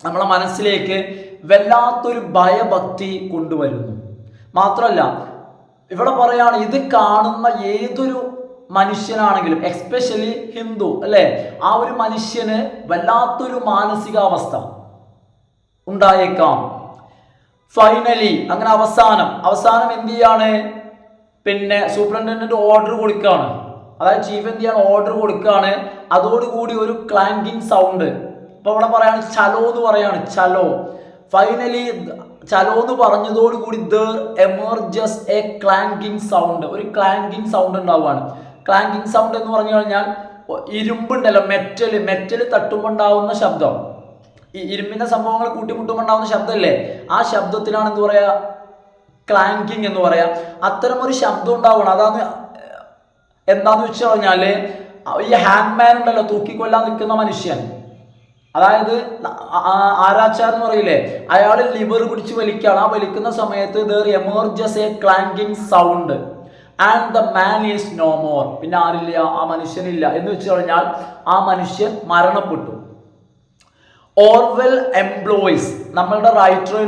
നമ്മളെ മനസ്സിലേക്ക് വല്ലാത്തൊരു ഭയഭക്തി കൊണ്ടുവരുന്നു. മാത്രമല്ല ഇവിടെ പറയാണ്, ഇത് കാണുന്ന ഏതൊരു മനുഷ്യനാണെങ്കിലും, എക്സ്പെഷ്യലി ഹിന്ദു അല്ലെ, ആ ഒരു മനുഷ്യന് വല്ലാത്തൊരു മാനസികാവസ്ഥ ഉണ്ടായേക്കാം. ഫൈനലി, അങ്ങനെ അവസാനം എന്ത് ചെയ്യാണ്? പിന്നെ സൂപ്രണ്ടന്റ് ഓർഡർ കൊടുക്കുകയാണ്. അതായത് ചീഫ് എന്ത് ചെയ്യാണ്? ഓർഡർ കൊടുക്കുകയാണ്. അതോടുകൂടി ഒരു ക്ലാങ്കിങ് സൗണ്ട്. ഇപ്പൊ ഇവിടെ പറയാണ് ചലോ എന്ന് പറയാണ്, ചലോ. ഫൈനലി ചലോ എന്ന് പറഞ്ഞതോടുകൂടി there emerges a clanking sound, ഒരു ക്ലാങ്കിങ് സൗണ്ട് ഉണ്ടാവുകയാണ്. ക്ലാങ്കിങ് സൗണ്ട് എന്ന് പറഞ്ഞു കഴിഞ്ഞാൽ ഇരുമ്പുണ്ടല്ലോ, മെറ്റൽ തട്ടുമ്പോൾ ഉണ്ടാവുന്ന ശബ്ദം, ഈ ഇരുമ്പിന്റെ സംഭവങ്ങൾ കൂട്ടിമുട്ടുമ്പോൾ ഉണ്ടാവുന്ന ശബ്ദമല്ലേ, ആ ശബ്ദത്തിനാണ് എന്ത് പറയാ? ക്ലാങ്കിങ് എന്ന് പറയാ. അത്തരം ഒരു ശബ്ദം ഉണ്ടാവണം. അതാണ് എന്താന്ന് വെച്ച് കഴിഞ്ഞാല് ഈ ഹാങ്മാൻ ഉണ്ടല്ലോ, തൂക്കിക്കൊല്ലാൻ നിൽക്കുന്ന മനുഷ്യൻ, അതായത് ആരാച്ചാർ എന്ന് പറയില്ലേ, അയാൾ ലിവർ പിടിച്ച് വലിക്കുകയാണ്. ആ വലിക്കുന്ന സമയത്ത് there emerges a clanking sound and the man is no more, പിന്നെ ആരില്ല? ആ മനുഷ്യനില്ല എന്ന് വെച്ച് കഴിഞ്ഞാൽ ആ മനുഷ്യൻ മരണപ്പെട്ടു. ഓർവെൽ എംപ്ലോയീസ്, നമ്മളുടെ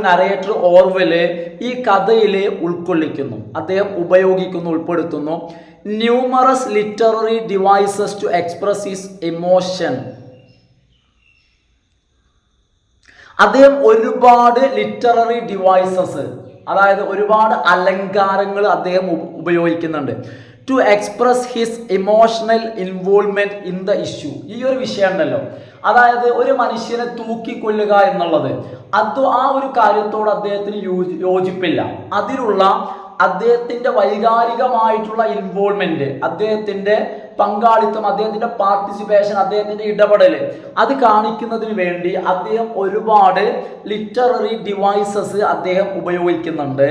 നരേറ്റർ ഓർവെല് ഈ കഥയിൽ ഉൾക്കൊള്ളിക്കുന്നു, അദ്ദേഹം ഉൾപ്പെടുത്തുന്നു numerous literary devices to express his emotion. അദ്ദേഹം ഒരുപാട് ലിറ്റററി ഡിവൈസസ്, അതായത് ഒരുപാട് അലങ്കാരങ്ങൾ അദ്ദേഹം ഉപയോഗിക്കുന്നുണ്ട്. To express his emotional involvement in the issue. ഈ ഒരു വിഷയം ഉണ്ടല്ലോ, അതായത് ഒരു മനുഷ്യനെ തൂക്കിക്കൊല്ലുക എന്നുള്ളത്, ആ ഒരു കാര്യത്തോട് അദ്ദേഹത്തിന് യോജിപ്പില്ല. അതിലുള്ള അദ്ദേഹത്തിന്റെ വൈകാരികമായിട്ടുള്ള ഇൻവോൾവ്മെന്റ്, അദ്ദേഹത്തിന്റെ പങ്കാളിത്തം, അദ്ദേഹത്തിന്റെ പാർട്ടിസിപ്പേഷൻ, അദ്ദേഹത്തിന്റെ ഇടപെടൽ, അത് കാണിക്കുന്നതിന് വേണ്ടി അദ്ദേഹം ഒരുപാട് ലിറ്റററി ഡിവൈസസ് അദ്ദേഹം ഉപയോഗിക്കുന്നുണ്ട്.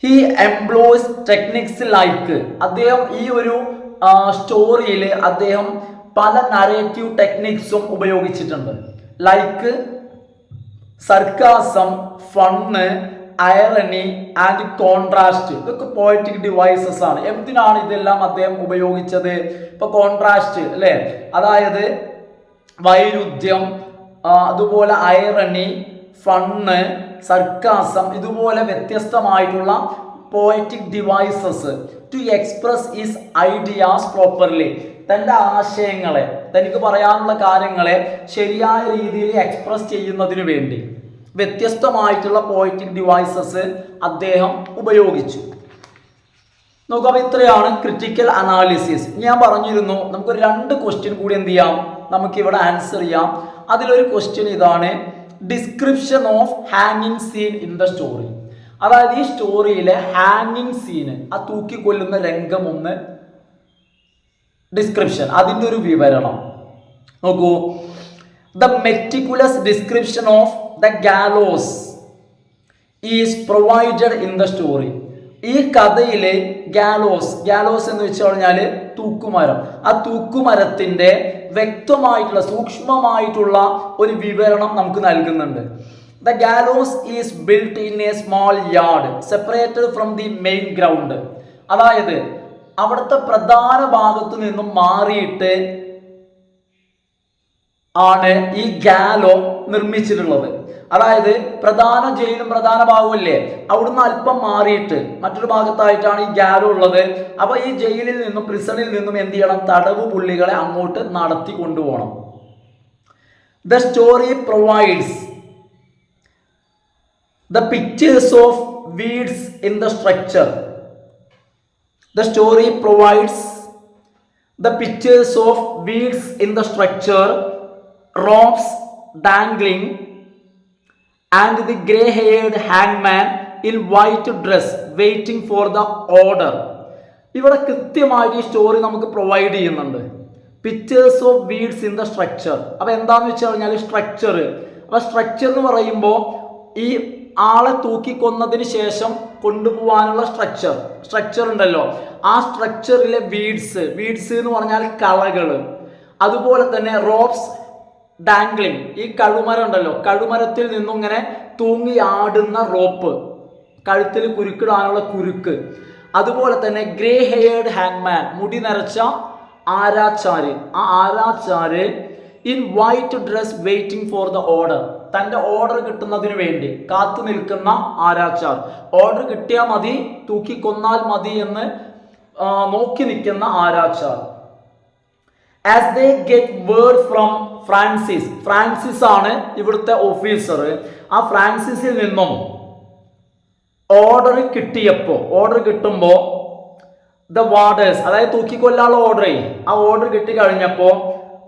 ഹി എംപ്ലോയ്സ് ടെക്നിക്സ് ലൈക്ക്, അദ്ദേഹം ഈ ഒരു സ്റ്റോറിയിൽ അദ്ദേഹം പല നരേറ്റീവ് ടെക്നിക്സും ഉപയോഗിച്ചിട്ടുണ്ട്. Like sarcasm, fun, irony and contrast. ഇതൊക്കെ പോയറ്റിക് ഡിവൈസസ് ആണ്. എന്തിനാണ് ഇതെല്ലാം അദ്ദേഹം ഉപയോഗിച്ചത്? ഇപ്പൊ കോൺട്രാസ്റ്റ് അല്ലെ, അതായത് വൈരുദ്ധ്യം, അതുപോലെ ഐറണി, ഫണ്ണ്, സർക്കാസം, ഇതുപോലെ വ്യത്യസ്തമായിട്ടുള്ള poetic devices to express his ideas properly. തൻ്റെ ആശയങ്ങളെ, തനിക്ക് പറയാനുള്ള കാര്യങ്ങളെ ശരിയായ രീതിയിൽ എക്സ്പ്രസ് ചെയ്യുന്നതിന് വേണ്ടി വ്യത്യസ്തമായിട്ടുള്ള പോയറ്റിക് ഡിവൈസസ് അദ്ദേഹം ഉപയോഗിച്ചു. നോക്കാം, ഇത്രയാണ് ക്രിട്ടിക്കൽ അനാലിസിസ്. ഞാൻ പറഞ്ഞിരുന്നു നമുക്കൊരു 2 ക്വസ്റ്റ്യൻ കൂടി എന്ത് ചെയ്യാം, നമുക്കിവിടെ ആൻസർ ചെയ്യാം. അതിലൊരു ക്വസ്റ്റ്യൻ ഇതാണ്, ഡിസ്ക്രിപ്ഷൻ ഓഫ് ഹാങ്ങിങ് സീൻ ഇൻ ദ സ്റ്റോറി. അതായത് ഈ സ്റ്റോറിയിലെ ഹാങ്ങിങ് സീന്, ആ തൂക്കിക്കൊല്ലുന്ന രംഗം ഒന്ന് ഡിസ്ക്രിപ്ഷൻ, അതിൻ്റെ ഒരു വിവരണം നോക്കൂ. The meticulous description of the gallows is provided in the story. ഈ കഥയിലെ ഗാലോസ് എന്ന് വെച്ച് കഴിഞ്ഞാൽ തൂക്കുമരം, ആ തൂക്കുമരത്തിന്റെ വ്യക്തമായിട്ടുള്ള സൂക്ഷ്മമായിട്ടുള്ള ഒരു വിവരണം നമുക്ക് നൽകുന്നുണ്ട്. The gallows is built in A small yard separated from the main ground. അതായത് അവിടുത്തെ പ്രധാന ഭാഗത്തു നിന്നും മാറിയിട്ട് ആണ് ഈ ഗാലോ നിർമ്മിച്ചിട്ടുള്ളത്. അതായത് പ്രധാന ജയിലും പ്രധാന ഭാഗമല്ലേ, അവിടുന്ന് അല്പം മാറിയിട്ട് മറ്റൊരു ഭാഗത്തായിട്ടാണ് ഈ ഗാലോ ഉള്ളത്. അപ്പൊ ഈ ജയിലിൽ നിന്നും പ്രിസണിൽ നിന്നും എന്ത് ചെയ്യണം, തടവ് പുള്ളികളെ അങ്ങോട്ട് നടത്തി കൊണ്ടുപോകണം. The story provides the pictures of weeds in the structure. The story provides the pictures of weeds in the structure, ropes dangling, and the grey-haired hangman in white dress waiting for the order. ഇവിടെ കൃത്യമായിട്ട് ഈ സ്റ്റോറി നമുക്ക് പ്രൊവൈഡ് ചെയ്യുന്നുണ്ട്. Pictures of weeds in the structure. അപ്പോൾ എന്താണെന്ന് വെച്ച് കഴിഞ്ഞാൽ സ്ട്രക്ചർ. അപ്പോൾ സ്ട്രക്ചർ എന്ന് പറയുമ്പോൾ ഈ ആളെ തൂക്കിക്കൊന്നതിന് ശേഷം കൊണ്ടുപോകാനുള്ള സ്ട്രക്ചർ ഉണ്ടല്ലോ, ആ സ്ട്രക്ചറിലെ വീഡ്സ് എന്ന് പറഞ്ഞാൽ കളകൾ, അതുപോലെ തന്നെ റോപ്സ് ഡാംഗ്ലിംഗ്, ഈ കഴുമരം ഉണ്ടല്ലോ, കഴുമരത്തിൽ നിന്നും ഇങ്ങനെ തൂങ്ങി ആടുന്ന റോപ്പ്, കഴുത്തിൽ കുരുക്കിടാനുള്ള കുരുക്ക്, അതുപോലെ തന്നെ ഗ്രേ ഹെയർഡ് ഹാങ്മാൻ, മുടി നരച്ച ആരാച്ചാര്, ആ ആരാച്ചാര് in white dress waiting for the order, തൻ്റെ ഓർഡർ കിട്ടുന്നതിന് വേണ്ടി കാത്തു നിൽക്കുന്ന ആരാച്ചാർ. ഓർഡർ കിട്ടിയാൽ മതി, തൂക്കിക്കൊന്നാൽ മതി എന്ന് നോക്കി നിൽക്കുന്ന ആരാച്ചാർ. As they get word from Francis ആണ് ഇവിടുത്തെ ഓഫീസർ. ആ ഫ്രാൻസിസിൽ നിന്നും ഓർഡർ കിട്ടുമ്പോൾ ദ വാർഡേഴ്സ്, അതായത് തൂക്കിക്കൊല്ലാനുള്ള ഓർഡർ, ആ ഓർഡർ കിട്ടിക്കഴിഞ്ഞപ്പോൾ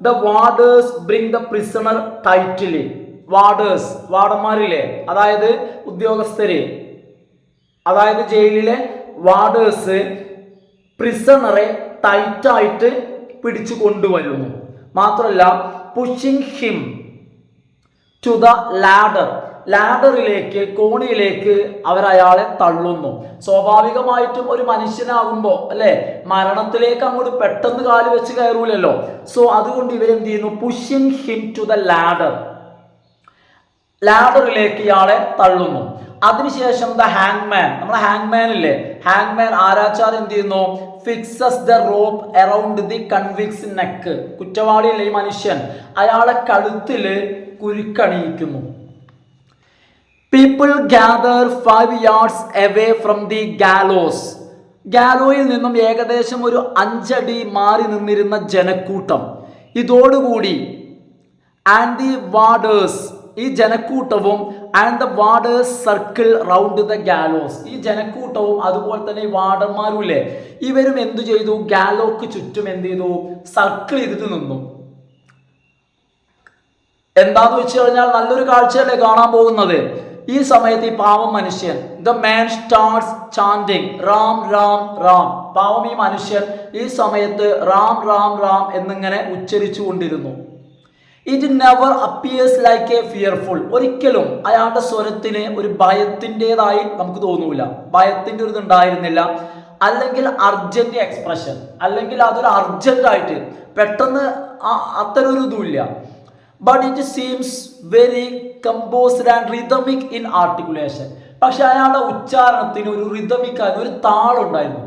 the warders bring the prisoner tightly. വാർഡന്മാരില്ലേ, അതായത് ഉദ്യോഗസ്ഥര്, അതായത് ജയിലിലെ വാർഡേഴ്സ് പ്രിസണറെ ടൈറ്റായിട്ട് പിടിച്ചു കൊണ്ടുവരുന്നു. മാത്രമല്ല പുഷിങ് ഹിം ടു ദ ലാഡറിലേക്ക്, കോണിയിലേക്ക് അവരയാളെ തള്ളുന്നു. സ്വാഭാവികമായിട്ടും ഒരു മനുഷ്യനാകുമ്പോൾ അല്ലെ, മരണത്തിലേക്ക് അങ്ങോട്ട് പെട്ടെന്ന് കാല് വെച്ച് കയറൂലല്ലോ. സോ അതുകൊണ്ട് ഇവരെന്ത് ചെയ്യുന്നു, പുഷിങ് ഹിം ടു ദ ലാഡറിലേക്ക് ഇയാളെ തള്ളുന്നു. അതിനുശേഷം ദ ഹാങ്മാൻ, നമ്മളെ ഹാങ്മാൻ ഇല്ലേ, ഹാങ്മാൻ ആരാച്ചാർ എന്ത് ചെയ്യുന്നു, fixes the rope around the convict's neck. കുറ്റവാളിയല്ലേ ഈ മനുഷ്യൻ, അയാളെ കഴുത്തില് കുരുക്കണിയിക്കുന്നു. People gather 5 yards away from the ഗാലോയിൽ നിന്നും ഏകദേശം ഒരു 5 അടി മാറി നിന്നിരുന്ന ജനക്കൂട്ടം. ഇതോടുകൂടി ആൻഡ് ദി വാർഡേഴ്സ്, ഈ ജനക്കൂട്ടവും and the warders circle round the gallows, ഈ ജനക്കൂട്ടവും അതുപോലെ തന്നെ ഈ വാർഡന്മാരും ഇല്ലേ, ഇവരും എന്തു ചെയ്തു, ഗാലോക്ക് ചുറ്റും എന്ത് ചെയ്തു, സർക്കിൾ ചെയ്തിട്ട് നിന്നു. എന്താന്ന് വെച്ച് കഴിഞ്ഞാൽ നല്ലൊരു കാഴ്ചയല്ലേ കാണാൻ പോകുന്നത്. ഈ സമയത്ത് ഈ പാവം മനുഷ്യൻ, the man starts chanting Ram Ram Ram, പാവം ഈ മനുഷ്യൻ ഈ സമയത്ത് റാം റാം റാം എന്നിങ്ങനെ ഉച്ചരിച്ചു കൊണ്ടിരുന്നു. It never appears like A fearful, ഒരിക്കലും അയാളുടെ സ്വരത്തിന് ഒരു ഭയത്തിൻ്റെതായി നമുക്ക് തോന്നൂല, ഭയത്തിൻ്റെ ഒരു ഇതുണ്ടായിരുന്നില്ല. അല്ലെങ്കിൽ അർജന്റ് എക്സ്പ്രഷൻ, അല്ലെങ്കിൽ അതൊരു അർജന്റായിട്ട് പെട്ടെന്ന് അത്തരം ഒരു ഇതുമില്ല. But it seems very composed and rhythmic in articulation, പക്ഷെ അയാളുടെ ഉച്ചാരണത്തിന് ഒരു റിതമിക്കാൻ ഒരു താളുണ്ടായിരുന്നു.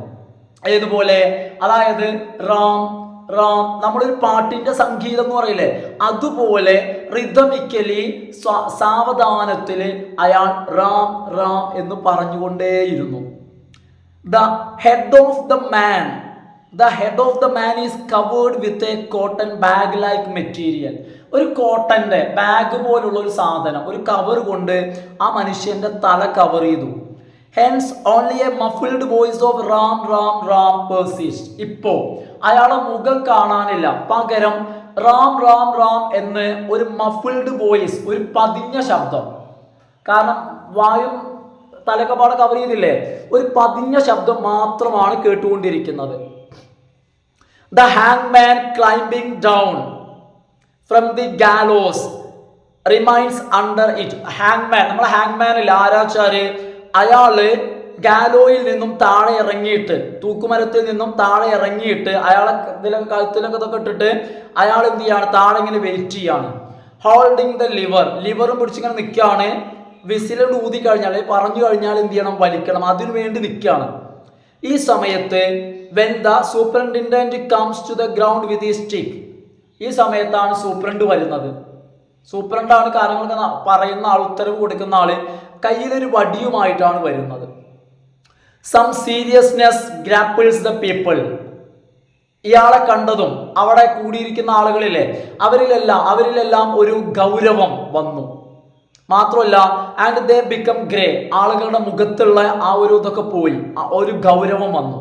ഏതുപോലെ? അതായത് റാം റാം, നമ്മളൊരു പാട്ടിന്റെ സംഗീതം എന്ന് പറയില്ലേ, അതുപോലെ റിതമിക്കലി സാവധാനത്തില് അയാൾ റാം റാം എന്ന് പറഞ്ഞുകൊണ്ടേയിരുന്നു. The head of the man is covered with a cotton bag like material. ഒരു കോട്ടന്റെ ബാഗ് പോലുള്ള ഒരു സാധനം, ഒരു കവർ കൊണ്ട് ആ മനുഷ്യന്റെ തല കവർ ചെയ്തു. Hence only a muffled voice of ram ram ram persists. ഇപ്പോ അയാളെ മുഖം കാണാനില്ല, പകരം റാം റാം റാം എന്ന് ഒരു മഫിൾഡ് വോയിസ്, ഒരു പതിഞ്ഞ ശബ്ദം. കാരണം വായും തലക്കപാടെ കവർ ചെയ്തില്ലേ, ഒരു പതിഞ്ഞ ശബ്ദം മാത്രമാണ് കേട്ടുകൊണ്ടിരിക്കുന്നത്. The hangman climbing down from the gallows remains under it. Hangman, നമ്മളെ ഹാങ്മാൻ ഇല്ല, ആരാച്ചാര്, അയാള് ഗാലോയിൽ നിന്നും താഴെ ഇറങ്ങിയിട്ട്, തൂക്കുമരത്തിൽ നിന്നും താഴെ ഇറങ്ങിയിട്ട് അയാളെ ഇതിലൊക്കെ കഴുത്തിലൊക്കെ ഇതൊക്കെ ഇട്ടിട്ട് അയാൾ എന്ത് ചെയ്യാണ്, താഴെ ഇങ്ങനെ വെയിറ്റ് ചെയ്യാണ്. ഹോൾഡിങ് ദ ലിവറും പിടിച്ചിങ്ങനെ നിൽക്കുകയാണ്. വിസിലോട് ഊതി കഴിഞ്ഞാൽ, പറഞ്ഞു കഴിഞ്ഞാൽ എന്ത് ചെയ്യണം, വലിക്കണം, അതിനു വേണ്ടി നിൽക്കുകയാണ്. ഈ സമയത്ത് when the superintendent comes to the ground with his stick, ഈ സമയത്താണ് സൂപ്രണ്ട് വരുന്നത്. സൂപ്രണ്ടാണ് കാര്യങ്ങളൊക്കെ പറയുന്ന ആൾ, ഉത്തരവ് കൊടുക്കുന്ന ആള് കയ്യിലൊരു വടിയുമായിട്ടാണ് വരുന്നത്. Some seriousness grapples the people. ഇയാളെ കണ്ടതും അവിടെ കൂടിയിരിക്കുന്ന ആളുകളിലെ അവരിലെല്ലാം ഒരു ഗൗരവം വന്നു. മാത്രമല്ല ആൻഡ് ദേ ബിക്കം ഗ്രേ, ആളുകളുടെ മുഖത്തുള്ള ആ ഒരു ഇതൊക്കെ പോയി, ഒരു ഗൗരവം വന്നു.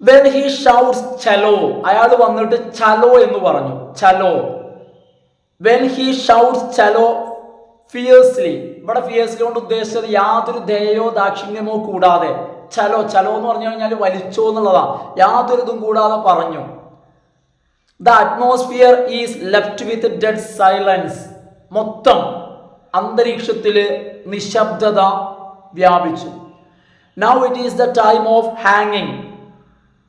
When he shouts chalo, അയാൾ വന്നിട്ട് ചലോ എന്ന് പറഞ്ഞു, ചലോ. When he shouts chalo fiercely, ഇവിടെ ഫിയേഴ്സ്ലി കൊണ്ട് ഉദ്ദേശിച്ചത് യാതൊരു ദയോ ദാക്ഷിണ്യമോ കൂടാതെ, ചലോ ചലോ എന്ന് പറഞ്ഞു കഴിഞ്ഞാൽ വലിച്ചോ എന്നുള്ളതാ, യാതൊരു ഇതും കൂടാതെ പറഞ്ഞു. The atmosphere is left with dead silence. മൊത്തം അന്തരീക്ഷത്തില് നിശബ്ദത വ്യാപിച്ചു. Now it is the time of hanging,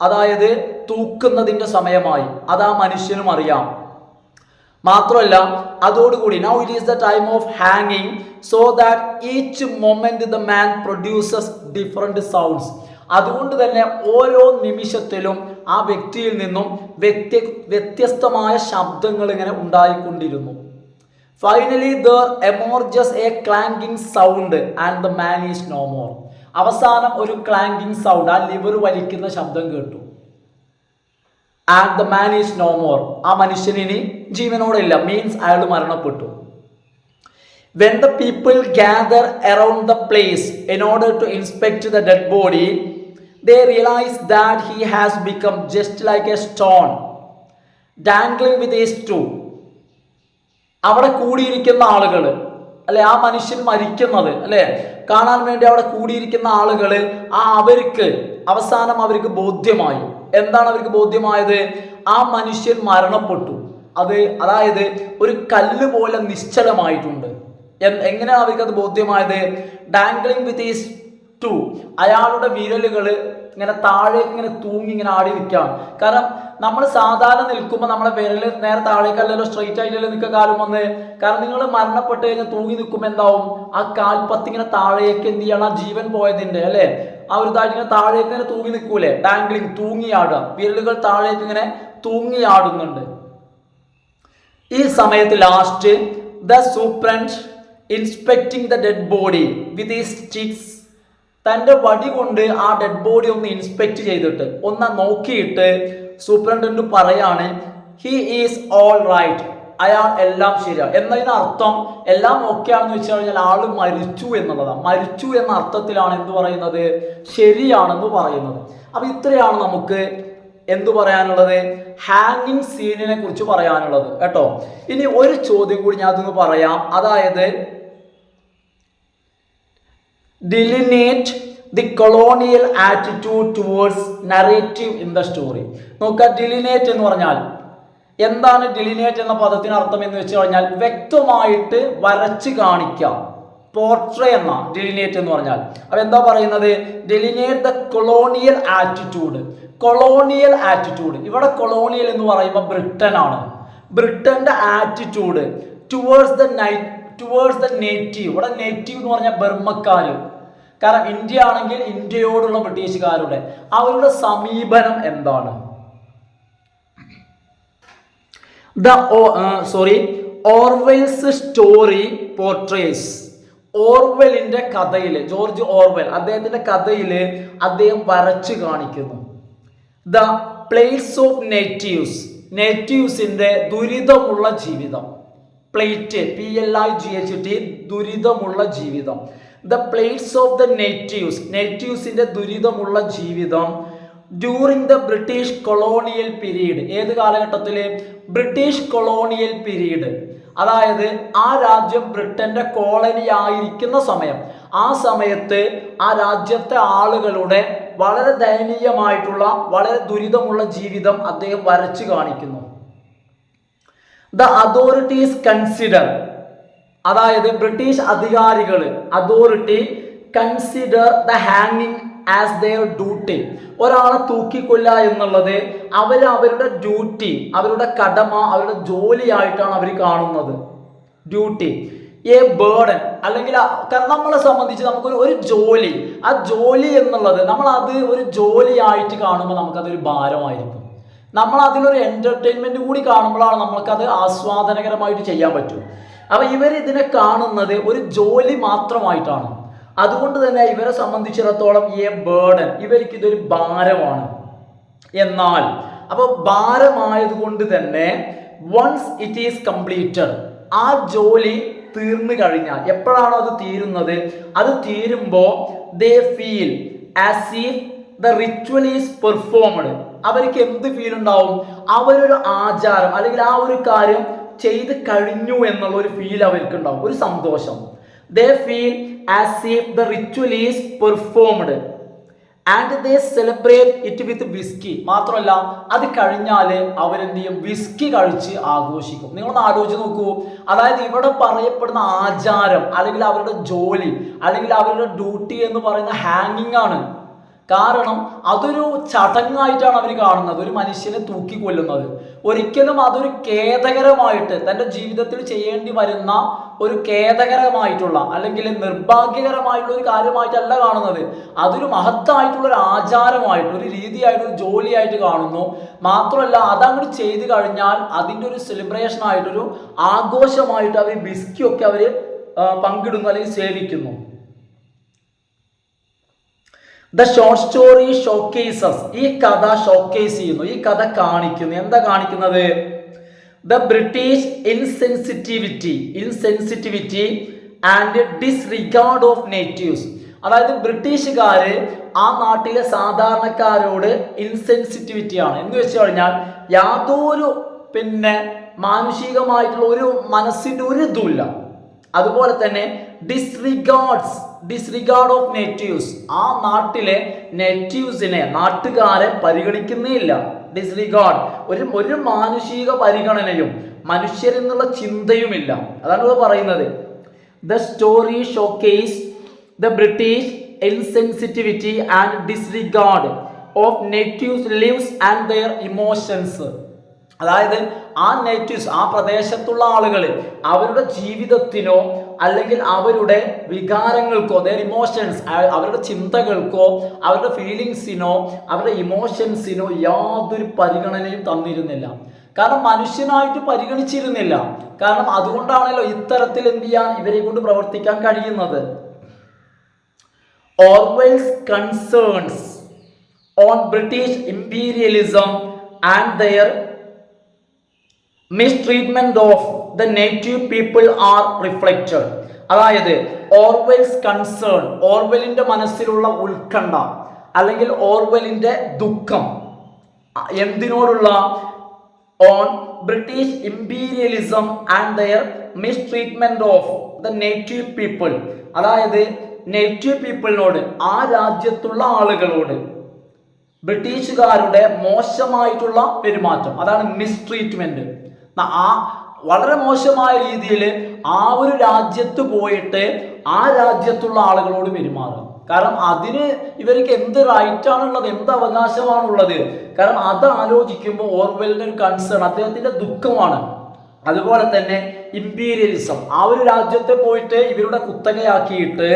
അതായത് തൂക്കുന്നതിന്റെ സമയമായി, അതാ മനുഷ്യനും അറിയാം. മാത്രമല്ല അതോടുകൂടി now it is the time of hanging so that each moment the man produces different sounds. അതുകൊണ്ട് തന്നെ ഓരോ നിമിഷത്തിലും ആ വ്യക്തിയിൽ നിന്നും വ്യത്യസ്തമായ ശബ്ദങ്ങൾ ഇങ്ങനെ ഉണ്ടായിക്കൊണ്ടിരുന്നു. Finally there emerges a clanking sound and the man is no more. അവസാനം ഒരു ക്ലാങ്കിങ് സൗണ്ട്, ആ ലിവർ വലിക്കുന്ന ശബ്ദം കേട്ടു. And the man is no more, ആ മനുഷ്യൻ ഇനി ജീവനോടില്ല, മീൻസ് അയാൾ മരണപ്പെട്ടു. When the people gather around the place in order to inspect the dead body, they realize that he has become just like a stone dangling with his toe. അവിടെ കൂടിയിരിക്കുന്ന ആളുകൾ അല്ലെ, ആ മനുഷ്യൻ മരിക്കുന്നത് അല്ലെ കാണാൻ വേണ്ടി അവിടെ കൂടിയിരിക്കുന്ന ആളുകൾ, അവർക്ക് അവസാനം അവർക്ക് ബോധ്യമായി. എന്താണ് അവർക്ക് ബോധ്യമായത്? ആ മനുഷ്യൻ മരണപ്പെട്ടു. അതായത് ഒരു കല്ല് പോലെ നിശ്ചലമായിട്ടുണ്ട്. എങ്ങനെയാണ് അവർക്ക് അത് ബോധ്യമായത്? ഡാംഗ്ലിംഗ് വിത്ത് ഈസ് ടു, അയാളുടെ വിരലുകൾ ഇങ്ങനെ താഴേക്ക് ഇങ്ങനെ തൂങ്ങി ഇങ്ങനെ ആടി നിൽക്കുകയാണ്. കാരണം നമ്മൾ സാധാരണ നിൽക്കുമ്പോൾ നമ്മളെ വിരൽ നേരെ താഴേക്കല്ലല്ലോ, സ്ട്രെയിറ്റ് ആയിട്ടല്ലോ നിൽക്കുക കാലം വന്ന്. കാരണം നിങ്ങൾ മരണപ്പെട്ട് കഴിഞ്ഞാൽ തൂങ്ങി നിൽക്കുമ്പോൾ എന്താവും, ആ കാൽപ്പത്തി ഇങ്ങനെ താഴേക്ക് എന്ത് ചെയ്യണം, ആ ജീവൻ പോയതിന്റെ അല്ലെ ആ ഒരു ഇതായിട്ട് ഇങ്ങനെ താഴേക്ക് ഇങ്ങനെ തൂങ്ങി നിൽക്കൂലേ, ഡാംഗ്ലിംഗ്, തൂങ്ങിയാടുക, വിരലുകൾ താഴേക്ക് ഇങ്ങനെ തൂങ്ങിയാടുന്നുണ്ട്. ഈ സമയത്ത് last the superintendent inspecting the dead body with his sticks, തൻ്റെ വടി കൊണ്ട് ആ ഡെഡ് ബോഡി ഒന്ന് ഇൻസ്പെക്ട് ചെയ്തിട്ട് ഒന്ന് നോക്കിയിട്ട് സൂപ്രണ്ടന്റ് പറയാണ് ഹി ഈസ് ഓൾ റൈറ്റ്, അയാൾ എല്ലാം ശരിയാണ്. എന്നതിനർത്ഥം എല്ലാം ഓക്കെ ആണെന്ന് വെച്ച് കഴിഞ്ഞാൽ ആള് മരിച്ചു എന്നുള്ളതാണ്. മരിച്ചു എന്ന അർത്ഥത്തിലാണ് എന്ത് പറയുന്നത്, ശരിയാണെന്ന് പറയുന്നത്. അപ്പൊ ഇത്രയാണ് നമുക്ക് എന്തു പറയാനുള്ളത്, ഹാങ്ങിങ് സീനിനെ കുറിച്ച് പറയാനുള്ളത് കേട്ടോ. ഇനി ഒരു ചോദ്യം കൂടി ഞാൻ അതൊന്ന് പറയാം, അതായത് delineate the colonial attitude towards narrative in the story. നോക്കുക, delineate എന്ന് പറഞ്ഞാൽ എന്താണ്? ഡിലിനേറ്റ് എന്ന പദത്തിന് അർത്ഥം എന്ന് വെച്ച് കഴിഞ്ഞാൽ വ്യക്തമായിട്ട് വരച്ച് കാണിക്കാം. പോർട്രേ എന്ന ഡിലിനേറ്റ് എന്ന് പറഞ്ഞാൽ അപ്പൊ എന്താ പറയുന്നത്? Delineate the colonial attitude. Colonial attitude, ഇവിടെ കൊളോണിയൽ എന്ന് പറയുമ്പോൾ ബ്രിട്ടൻ ആണ്. ബ്രിട്ടന്റെ ആറ്റിറ്റ്യൂഡ് ടുവേർഡ്സ് ദ നേറ്റീവ്. ഇവിടെ നേറ്റീവ് എന്ന് പറഞ്ഞാൽ ബർമ്മക്കാർ. കാരണം ഇന്ത്യ ആണെങ്കിൽ ഇന്ത്യയോടുള്ള ബ്രിട്ടീഷുകാരുടെ അവരുടെ സമീപനം എന്താണ്? Orwell's story portrays. ഓർവെലിന്റെ കഥയിൽ, ജോർജ് ഓർവെൽ അദ്ദേഹത്തിന്റെ കഥയിൽ അദ്ദേഹം വരച്ചു കാണിക്കുന്നു ദ പ്ലേറ്റ്സ് ഓഫ് നേറ്റീവ്സ്. നേറ്റീവ്സിന്റെ ദുരിതമുള്ള ജീവിതം. പ്ലേറ്റ് PLIGHT, ദുരിതമുള്ള ജീവിതം. The plights of the natives, നേറ്റീവ്സിന്റെ ദുരിതമുള്ള ജീവിതം during the British colonial period. ഏത് കാലഘട്ടത്തിൽ? British colonial period. അതായത് ആ രാജ്യം ബ്രിട്ടന്റെ കോളനി ആയിരിക്കുന്ന സമയം. ആ സമയത്ത് ആ രാജ്യത്തെ ആളുകളുടെ വളരെ ദയനീയമായിട്ടുള്ള, വളരെ ദുരിതമുള്ള ജീവിതം അദ്ദേഹം വരച്ചു കാണിക്കുന്നു. ദ അതോറിറ്റീസ് കൺസിഡർ, അതായത് ബ്രിട്ടീഷ് അധികാരികൾ, അതോറിറ്റി കൺസിഡർ ദ ഹാങ്ങിങ് ആസ് ദെയർ ഡ്യൂട്ടി. ഒരാളെ തൂക്കിക്കൊല്ല എന്നുള്ളത് അവരുടെ ഡ്യൂട്ടി, അവരുടെ കടമ, അവരുടെ ജോലിയായിട്ടാണ് അവർ കാണുന്നത്. ഡ്യൂട്ടി, എ ബേർഡൻ, അല്ലെങ്കിൽ കാരണം നമ്മളെ സംബന്ധിച്ച് നമുക്കൊരു ജോലി, ആ ജോലി എന്നുള്ളത് നമ്മൾ അത് ഒരു ജോലിയായിട്ട് കാണുമ്പോൾ നമുക്കതൊരു ഭാരമായിരിക്കും. നമ്മൾ അതിലൊരു എൻ്റർടൈൻമെൻറ്റ് കൂടി കാണുമ്പോഴാണ് നമുക്കത് ആസ്വാദനകരമായിട്ട് ചെയ്യാൻ പറ്റും. അപ്പോൾ ഇവരിതിനെ കാണുന്നത് ഒരു ജോലി മാത്രമായിട്ടാണ്. അതുകൊണ്ട് തന്നെ ഇവരെ സംബന്ധിച്ചിടത്തോളം എ ബേർഡൻ, ഇവർക്ക് ഇതൊരു ഭാരമാണ്. എന്നാൽ അപ്പോൾ ഭാരമായതുകൊണ്ട് തന്നെ വൺസ് ഇറ്റ് ഈസ് കംപ്ലീറ്റഡ്, ആ ജോലി തീർന്നു കഴിഞ്ഞാൽ, എപ്പോഴാണോ അത് തീരുന്നത്, അത് തീരുമ്പോൾ they feel as if the ritual is performed. അവർക്ക് എന്ത് ഫീൽ ഉണ്ടാവും? അവരൊരു ആചാരം അല്ലെങ്കിൽ ആ ഒരു കാര്യം ചെയ്ത് കഴിഞ്ഞു എന്നുള്ള ഒരു ഫീൽ അവർക്ക് ഉണ്ടാവും, ഒരു സന്തോഷം. They feel as if the ritual is performed and they celebrate it with whiskey. മാത്രമല്ല അത് കഴിഞ്ഞാൽ അവരെന്ത് ചെയ്യും? വിസ്കി കഴിച്ച് ആഘോഷിക്കും. നിങ്ങളൊന്ന് ആലോചിച്ച് നോക്കൂ. അതായത് ഇവിടെ പറയപ്പെടുന്ന ആചാരം അല്ലെങ്കിൽ അവരുടെ ജോലി അല്ലെങ്കിൽ അവരുടെ ഡ്യൂട്ടി എന്ന് പറയുന്ന ഹാങ്ങിങ് ആണ്. കാരണം അതൊരു ചടങ്ങായിട്ടാണ് അവർ കാണുന്നത്, ഒരു മനുഷ്യനെ തൂക്കിക്കൊല്ലുന്നത്. ഒരിക്കലും അതൊരു ഖേദകരമായിട്ട് തൻ്റെ ജീവിതത്തിൽ ചെയ്യേണ്ടി വരുന്ന ഒരു ഖേദകരമായിട്ടുള്ള അല്ലെങ്കിൽ നിർഭാഗ്യകരമായിട്ടുള്ള ഒരു കാര്യമായിട്ടല്ല കാണുന്നത്. അതൊരു മഹത്തായിട്ടുള്ള ഒരു ആചാരമായിട്ട്, ഒരു രീതിയായിട്ട്, ഒരു ജോലിയായിട്ട് കാണുന്നു. മാത്രമല്ല അതങ്ങോട്ട് ചെയ്ത് കഴിഞ്ഞാൽ അതിൻ്റെ ഒരു സെലിബ്രേഷൻ ആയിട്ടൊരു ആഘോഷമായിട്ട് അവർ വിസ്കിയൊക്കെ അവർ പങ്കിടുന്നു അല്ലെങ്കിൽ സേവിക്കുന്നു. ദ ഷോർട്ട് സ്റ്റോറി ഷോക്കേസസ്, ഈ കഥ ഷോക്കേസ് ചെയ്യുന്നു, ഈ കഥ കാണിക്കുന്നു. എന്താ കാണിക്കുന്നത്? The British insensitivity and disregard of natives. അതായത് ബ്രിട്ടീഷുകാർ ആ നാട്ടിലെ സാധാരണക്കാരോട് ഇൻസെൻസിറ്റിവിറ്റിയാണ്. എന്ന് വെച്ച് കഴിഞ്ഞാൽ യാതൊരു മാനുഷികമായിട്ടുള്ള ഒരു മനസ്സിൻ്റെ ഒരു ഇതുമില്ല. അതുപോലെ തന്നെ ഡിസ്റിഗാർഡ് ഓഫ് നേറ്റീവ്സ്, ആ നാട്ടിലെ നേറ്റീവ്സിനെ, നാട്ടുകാരെ പരിഗണിക്കുന്നേ ഇല്ല. ഡിസ്റിഗാർഡ്, ഒരു മാനുഷിക പരിഗണനയും മനുഷ്യരെന്നുള്ള ചിന്തയുമില്ല. അതാണ് ഇവിടെ പറയുന്നത്. The story showcase the British insensitivity and disregard of natives lives and their emotions. അതായത് ആ നേറ്റീവ്സ്, ആ പ്രദേശത്തുള്ള ആളുകൾ അവരുടെ ജീവിതത്തിനോ അല്ലെങ്കിൽ അവരുടെ വികാരങ്ങൾക്കോ, ദെയർ ഇമോഷൻസ്, അവരുടെ ചിന്തകൾക്കോ, അവരുടെ ഫീലിങ്സിനോ, അവരുടെ ഇമോഷൻസിനോ യാതൊരു പരിഗണനയും തന്നിരുന്നില്ല. കാരണം മനുഷ്യനായിട്ട് പരിഗണിച്ചിരുന്നില്ല. കാരണം അതുകൊണ്ടാണല്ലോ ഇത്തരത്തിൽ എന്ത് ചെയ്യാൻ ഇവരെ കൊണ്ട് പ്രവർത്തിക്കാൻ കഴിയുന്നത്. Orwell's concerns on British imperialism and their mistreatment of the native people are reflected. അതായത് ഓർവെൽസ് കൺസേൺ, ഓർവെലിന്റെ മനസ്സിലുള്ള ഉത്കണ്ഠ അല്ലെങ്കിൽ ഓർവെലിന്റെ ദുഃഖം എന്തിനോടുള്ള? On British imperialism and their mistreatment of the native people. അതായത് നേറ്റീവ് പീപ്പിളിനോട്, ആ രാജ്യത്തുള്ള ആളുകളോട് ബ്രിട്ടീഷുകാരുടെ മോശമായിട്ടുള്ള പെരുമാറ്റം, അതാണ് മിസ്ട്രീറ്റ്മെന്റ്. ആ വളരെ മോശമായ രീതിയിൽ ആ ഒരു രാജ്യത്ത് പോയിട്ട് ആ രാജ്യത്തുള്ള ആളുകളോട് പെരുമാറുക. കാരണം അതിന് ഇവർക്ക് എന്ത് റൈറ്റാണുള്ളത്, എന്ത് അവകാശമാണുള്ളത്? കാരണം അത് ആലോചിക്കുമ്പോൾ ഓർവെലിന്റെ ഒരു കൺസേൺ, അദ്ദേഹത്തിന്റെ ദുഃഖമാണ്. അതുപോലെ തന്നെ ഇമ്പീരിയലിസം, ആ ഒരു രാജ്യത്തെ പോയിട്ട് ഇവരുടെ കുത്തകയാക്കിയിട്ട്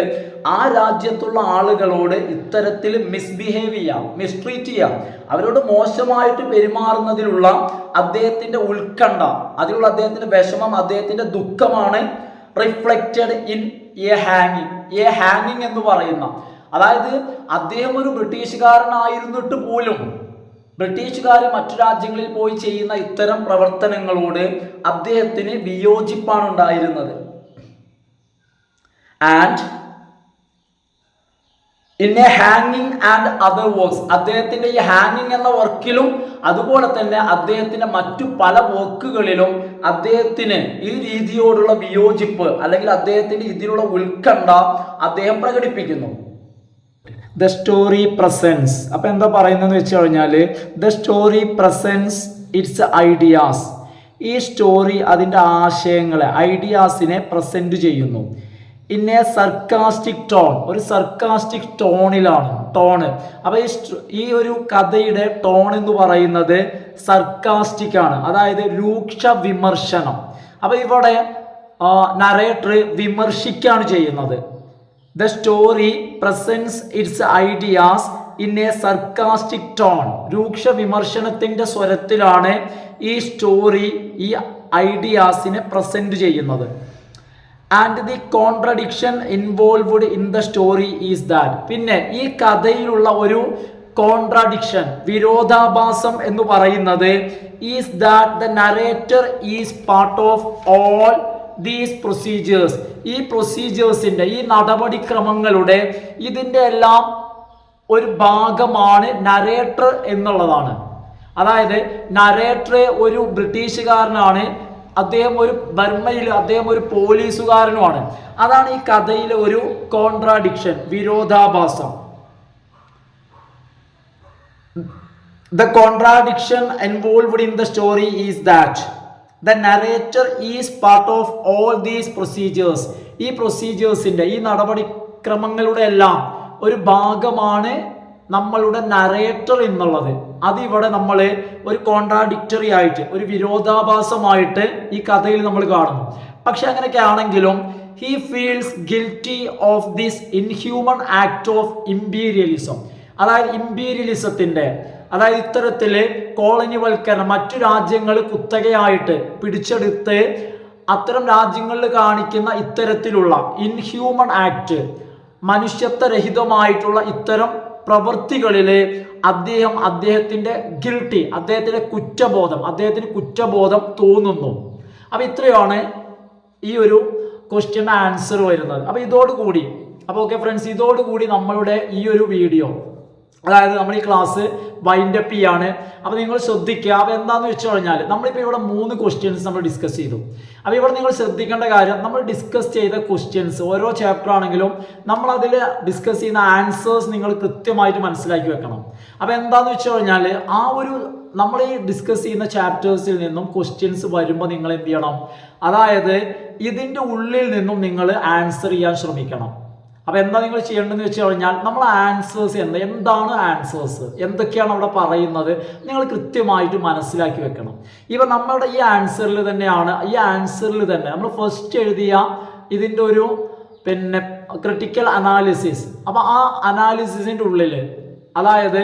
ആ രാജ്യത്തുള്ള ആളുകളോട് ഇത്തരത്തിൽ മിസ്ബിഹേവ് ചെയ്യാം, മിസ്ട്രീറ്റ് ചെയ്യാം, അവരോട് മോശമായിട്ട് പെരുമാറുന്നതിലുള്ള അദ്ദേഹത്തിന്റെ ഉത്കണ്ഠ, അതിലുള്ള അദ്ദേഹത്തിന്റെ വിഷമം, അദ്ദേഹത്തിന്റെ ദുഃഖമാണ് റിഫ്ലക്റ്റഡ് ഇൻ എ ഹാങ്ങിങ് എന്ന് പറയുന്ന. അതായത് അദ്ദേഹം ഒരു ബ്രിട്ടീഷുകാരനായിരുന്നിട്ട് പോലും ബ്രിട്ടീഷുകാർ മറ്റു രാജ്യങ്ങളിൽ പോയി ചെയ്യുന്ന ഇത്തരം പ്രവർത്തനങ്ങളോട് അദ്ദേഹത്തിന് വിയോജിപ്പാണ് ഉണ്ടായിരുന്നത്. ആൻഡ് ഇൻ എ ഹാങ്ങിങ് ആൻഡ് അതർ വർക്ക്സ്, അദ്ദേഹത്തിന്റെ ഈ ഹാങ്ങിങ് എന്ന വർക്കിലും അതുപോലെ തന്നെ അദ്ദേഹത്തിന്റെ മറ്റു പല വർക്കുകളിലും അദ്ദേഹത്തിന് ഈ രീതിയോടുള്ള വിയോജിപ്പ് അല്ലെങ്കിൽ അദ്ദേഹത്തിന്റെ ഇതിലുള്ള ഉത്കണ്ഠ അദ്ദേഹം പ്രകടിപ്പിക്കുന്നു. ദ സ്റ്റോറി പ്രസൻസ്, അപ്പൊ എന്താ പറയുന്നതെന്ന് വെച്ച് കഴിഞ്ഞാൽ the story presents its ideas, ഈ സ്റ്റോറി അതിൻ്റെ ആശയങ്ങളെ, ഐഡിയാസിനെ പ്രസന്റ് ചെയ്യുന്നു. ഇൻ എ സർക്കാസ്റ്റിക് ടോൺ, ഒരു സർക്കാസ്റ്റിക് ടോണിലാണ്, ടോണ്. അപ്പൊ ഈ ഒരു കഥയുടെ ടോൺ എന്ന് പറയുന്നത് സർക്കാസ്റ്റിക് ആണ്, അതായത് രൂക്ഷ വിമർശനം. അപ്പൊ ഇവിടെ നരേറ്റർ വിമർശിക്കാണ് ചെയ്യുന്നത്. The story presents its ideas in a sarcastic tone. രൂക്ഷ വിമർശനത്തിന്റെ സ്വരത്തിലാണ് ഈ സ്റ്റോറി ഈ ഐഡിയാസിനെ പ്രസന്റ് ചെയ്യുന്നത്. And the contradiction involved in the story is that, പിന്നെ ഈ കഥയിലുള്ള ഒരു കോൺട്രഡിക്ഷൻ, വിരോധാഭാസം എന്ന് പറയുന്നത് is that the narrator is part of all these procedures, ഈ പ്രൊസീജിയേഴ്സിന്റെ, ഈ നടപടിക്രമങ്ങളുടെ ഇതിൻ്റെ എല്ലാം ഒരു ഭാഗമാണ് നരേറ്റർ എന്നുള്ളതാണ്. അതായത് നരേറ്റർ ഒരു ബ്രിട്ടീഷുകാരനാണ്, അദ്ദേഹം ഒരു ബർമ്മയിൽ അദ്ദേഹം ഒരു പോലീസുകാരനുമാണ്. അതാണ് ഈ കഥയിലെ ഒരു കോൺട്രാഡിക്ഷൻ, വിരോധാഭാസം. The contradiction involved in the story is that the narrator is part of all these procedures. ഈ പ്രൊസീജിയേഴ്സിന്റെ, ഈ നടപടിക്രമങ്ങളുടെ എല്ലാം ഒരു ഭാഗമാണ് നമ്മളുടെ നരേറ്റർ എന്നുള്ളത്. അതിവിടെ നമ്മൾ ഒരു കോൺട്രാഡിക്ടറി ആയിട്ട്, ഒരു വിരോധാഭാസമായിട്ട് ഈ കഥയിൽ നമ്മൾ കാണുന്നു. പക്ഷെ അങ്ങനെയൊക്കെ ആണെങ്കിലും he feels guilty of this inhuman act of imperialism, അതായത് ഇമ്പീരിയലിസത്തിന്റെ, അതായത് ഇത്തരത്തില് കോളനിവൽക്കരണം, മറ്റു രാജ്യങ്ങൾ കുത്തകയായിട്ട് പിടിച്ചെടുത്ത് അത്തരം രാജ്യങ്ങളിൽ കാണിക്കുന്ന ഇത്തരത്തിലുള്ള ഇൻഹ്യൂമൻ ആക്ട്, മനുഷ്യത്വരഹിതമായിട്ടുള്ള ഇത്തരം പ്രവൃത്തികളില് അദ്ദേഹത്തിന്റെ ഗിൽട്ടി, അദ്ദേഹത്തിന് കുറ്റബോധം തോന്നുന്നു. അപ്പൊ ഇത്രയാണ് ഈ ഒരു ക്വസ്റ്റ്യൻ ആൻസർ വരുന്നത്. അപ്പൊ ഇതോടുകൂടി, അപ്പോൾ ഓക്കെ ഫ്രണ്ട്സ്, ഇതോടുകൂടി നമ്മളുടെ ഈ ഒരു വീഡിയോ, അതായത് നമ്മൾ ഈ ക്ലാസ് വൈൻഡ് അപ്പ് ചെയ്യാണ്. അപ്പോൾ നിങ്ങൾ ശ്രദ്ധിക്കുക. അപ്പോൾ എന്താണെന്ന് വെച്ച് കഴിഞ്ഞാൽ നമ്മളിപ്പോൾ ഇവിടെ 3 ക്വസ്റ്റ്യൻസ് നമ്മൾ ഡിസ്കസ് ചെയ്തു. അപ്പോൾ ഇവിടെ നിങ്ങൾ ശ്രദ്ധിക്കേണ്ട കാര്യം, നമ്മൾ ഡിസ്കസ് ചെയ്ത ക്വസ്റ്റ്യൻസ്, ഓരോ ചാപ്റ്റർ ആണെങ്കിലും നമ്മൾ അതിൽ ഡിസ്കസ് ചെയ്യുന്ന ആൻസേഴ്സ് നിങ്ങൾ കൃത്യമായിട്ട് മനസ്സിലാക്കി വെക്കണം. അപ്പോൾ എന്താണെന്ന് വെച്ച് കഴിഞ്ഞാൽ ആ ഒരു നമ്മൾ ഈ ഡിസ്കസ് ചെയ്യുന്ന ചാപ്റ്റേഴ്സിൽ നിന്നും ക്വസ്റ്റ്യൻസ് വരുമ്പോൾ നിങ്ങൾ എന്ത് ചെയ്യണം, അതായത് ഇതിൻ്റെ ഉള്ളിൽ നിന്നും നിങ്ങൾ ആൻസർ ചെയ്യാൻ ശ്രമിക്കണം. അപ്പോൾ എന്താ നിങ്ങൾ ചെയ്യേണ്ടതെന്ന് വെച്ച് കഴിഞ്ഞാൽ നമ്മൾ ആൻസേഴ്സ് എന്താണ് ആൻസേഴ്സ്, എന്തൊക്കെയാണ് അവിടെ പറയുന്നത്, നിങ്ങൾ കൃത്യമായിട്ട് മനസ്സിലാക്കി വെക്കണം. ഇപ്പം നമ്മുടെ ഈ ആൻസറിൽ തന്നെ നമ്മൾ ഫസ്റ്റ് എഴുതിയ ഇതിൻ്റെ ഒരു ക്രിട്ടിക്കൽ അനാലിസിസ്. അപ്പം ആ അനാലിസിസിൻ്റെ ഉള്ളിൽ, അതായത്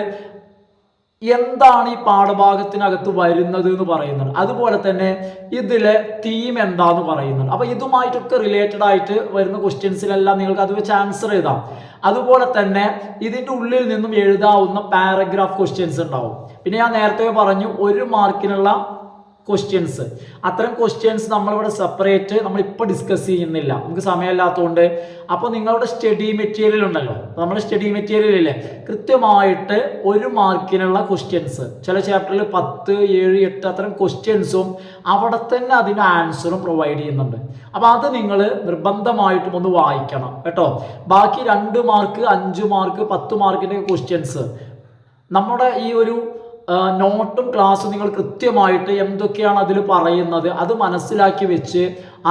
എന്താണ് ഈ പാഠഭാഗത്തിനകത്ത് വരുന്നത് എന്ന് പറയുന്നുണ്ട്, അതുപോലെ തന്നെ ഇതിലെ തീം എന്താന്ന് പറയുന്നുണ്ട്. അപ്പൊ ഇതുമായിട്ടൊക്കെ റിലേറ്റഡ് ആയിട്ട് വരുന്ന ക്വസ്റ്റ്യൻസിലെല്ലാം നിങ്ങൾക്ക് അത് വെച്ച് ആൻസർ എഴുതാം. അതുപോലെ തന്നെ ഇതിൻ്റെ ഉള്ളിൽ നിന്നും എഴുതാവുന്ന പാരഗ്രാഫ് ക്വസ്റ്റ്യൻസ് ഉണ്ടാവും. പിന്നെ ഞാൻ നേരത്തെ പറഞ്ഞു 1 മാർക്കിനുള്ള ക്വസ്റ്റ്യൻസ്, അത്തരം ക്വസ്റ്റ്യൻസ് നമ്മളിവിടെ സെപ്പറേറ്റ് നമ്മളിപ്പോൾ ഡിസ്കസ് ചെയ്യുന്നില്ല, നമുക്ക് സമയമില്ലാത്തതുകൊണ്ട്. അപ്പോൾ നിങ്ങളുടെ സ്റ്റഡി മെറ്റീരിയൽ ഉണ്ടല്ലോ, നമ്മുടെ സ്റ്റഡി മെറ്റീരിയലില്ലേ, കൃത്യമായിട്ട് 1 മാർക്കിനുള്ള ക്വസ്റ്റ്യൻസ്, ചില ചാപ്റ്ററിൽ 10, 7, 8 അത്തരം ക്വസ്റ്റ്യൻസും അവിടെ തന്നെ അതിന് ആൻസറും പ്രൊവൈഡ് ചെയ്യുന്നുണ്ട്. അപ്പോൾ അത് നിങ്ങൾ നിർബന്ധമായിട്ടും ഒന്ന് വായിക്കണം കേട്ടോ. ബാക്കി 2 മാർക്ക്, 5 മാർക്ക്, 10 മാർക്കിൻ്റെ ക്വസ്റ്റ്യൻസ് നമ്മുടെ ഈ ഒരു നോട്ടും ക്ലാസ്സും നിങ്ങൾ കൃത്യമായിട്ട് എന്തൊക്കെയാണ് അതിൽ പറയുന്നത് അത് മനസ്സിലാക്കി വെച്ച്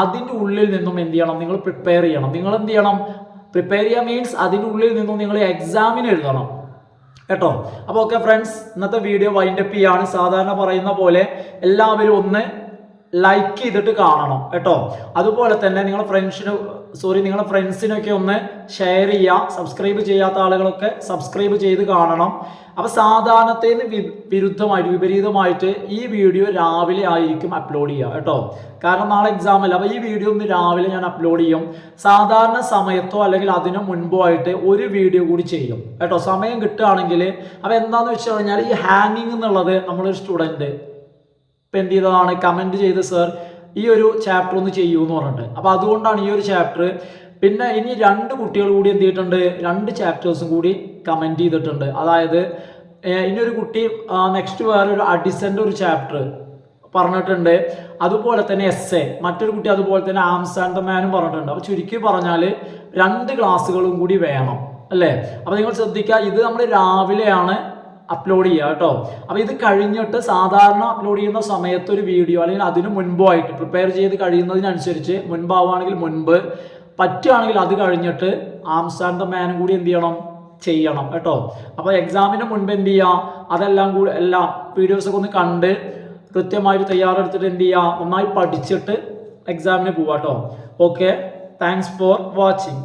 അതിൻ്റെ ഉള്ളിൽ നിന്നും എന്ത് ചെയ്യണം, നിങ്ങൾ പ്രിപ്പയർ ചെയ്യണം. നിങ്ങൾ എന്ത് ചെയ്യണം, പ്രിപ്പയർ ചെയ്യുക മീൻസ് അതിൻ്റെ ഉള്ളിൽ നിന്നും നിങ്ങൾ എക്സാമിന് എഴുതണം കേട്ടോ. അപ്പോൾ ഓക്കെ ഫ്രണ്ട്സ്, ഇന്നത്തെ വീഡിയോ വൈൻഡ് അപ്പ് ചെയ്യാണ്. സാധാരണ പറയുന്ന പോലെ എല്ലാവരും ഒന്ന് ലൈക്ക് ചെയ്തിട്ട് കാണണം കേട്ടോ. അതുപോലെ തന്നെ നിങ്ങളുടെ ഫ്രണ്ട്സിനൊക്കെ ഒന്ന് ഷെയർ ചെയ്യുക. സബ്സ്ക്രൈബ് ചെയ്യാത്ത ആളുകളൊക്കെ സബ്സ്ക്രൈബ് ചെയ്ത് കാണണം. അപ്പോൾ സാധാരണത്തിന് വിപരീതമായിട്ട് ഈ വീഡിയോ രാവിലെ ആയിരിക്കും അപ്ലോഡ് ചെയ്യുക കേട്ടോ. കാരണം നാളെ എക്സാം അല്ല. അപ്പോൾ ഈ വീഡിയോ ഒന്ന് രാവിലെ ഞാൻ അപ്ലോഡ് ചെയ്യും. സാധാരണ സമയത്തോ അല്ലെങ്കിൽ അതിനു മുൻപോ ആയിട്ട് ഒരു വീഡിയോ കൂടി ചെയ്യും കേട്ടോ, സമയം കിട്ടുകയാണെങ്കിൽ. അപ്പോൾ എന്താണെന്ന് വെച്ച് കഴിഞ്ഞാൽ ഈ ഹാങ്ങിങ് എന്നുള്ളത് നമ്മളൊരു സ്റ്റുഡൻറ്റ് ഇപ്പം എന്ത് ചെയ്തതാണ്, കമൻറ്റ് ചെയ്ത് സർ ഈ ഒരു ചാപ്റ്റർ ഒന്ന് ചെയ്യൂ എന്ന് പറഞ്ഞിട്ട്. അപ്പോൾ അതുകൊണ്ടാണ് ഈ ഒരു ചാപ്റ്റർ. പിന്നെ ഇനി 2 കുട്ടികൾ കൂടി എന്ത് ചെയ്തിട്ടുണ്ട്, 2 ചാപ്റ്റേഴ്സും കൂടി കമൻറ്റ് ചെയ്തിട്ടുണ്ട്. അതായത് ഇനിയൊരു കുട്ടി നെക്സ്റ്റ് വേറൊരു അഡിസൻ്റെ ഒരു ചാപ്റ്റർ പറഞ്ഞിട്ടുണ്ട്. അതുപോലെ തന്നെ എസ്എ മറ്റൊരു കുട്ടി അതുപോലെ തന്നെ ആംസ് ആൻഡ് ദ മാനും പറഞ്ഞിട്ടുണ്ട്. അപ്പോൾ ചുരുക്കി പറഞ്ഞാൽ 2 ക്ലാസ്സുകളും കൂടി വേണം അല്ലേ. അപ്പോൾ നിങ്ങൾ ശ്രദ്ധിക്കുക, ഇത് നമ്മൾ രാവിലെയാണ് അപ്ലോഡ് ചെയ്യുക കേട്ടോ. അപ്പോൾ ഇത് കഴിഞ്ഞിട്ട് സാധാരണ അപ്ലോഡ് ചെയ്യുന്ന സമയത്ത് ഒരു വീഡിയോ അല്ലെങ്കിൽ അതിന് മുൻപോ ആയിട്ട് പ്രിപ്പയർ ചെയ്ത് കഴിയുന്നതിനനുസരിച്ച് മുൻപാവുകയാണെങ്കിൽ മുൻപ്, പറ്റുകയാണെങ്കിൽ അത് കഴിഞ്ഞിട്ട് ആംസ് ആൻഡ് ദ മാനും കൂടി എന്ത് ചെയ്യണം കേട്ടോ. അപ്പോൾ എക്സാമിന് മുൻപ് എന്ത് ചെയ്യുക, അതെല്ലാം കൂടി എല്ലാ വീഡിയോസൊക്കെ ഒന്ന് കണ്ട് കൃത്യമായിട്ട് തയ്യാറെടുത്തിട്ട് എന്ത് ചെയ്യുക, നന്നായി പഠിച്ചിട്ട് എക്സാമിന് പോവാം കേട്ടോ. Okay, thanks for watching.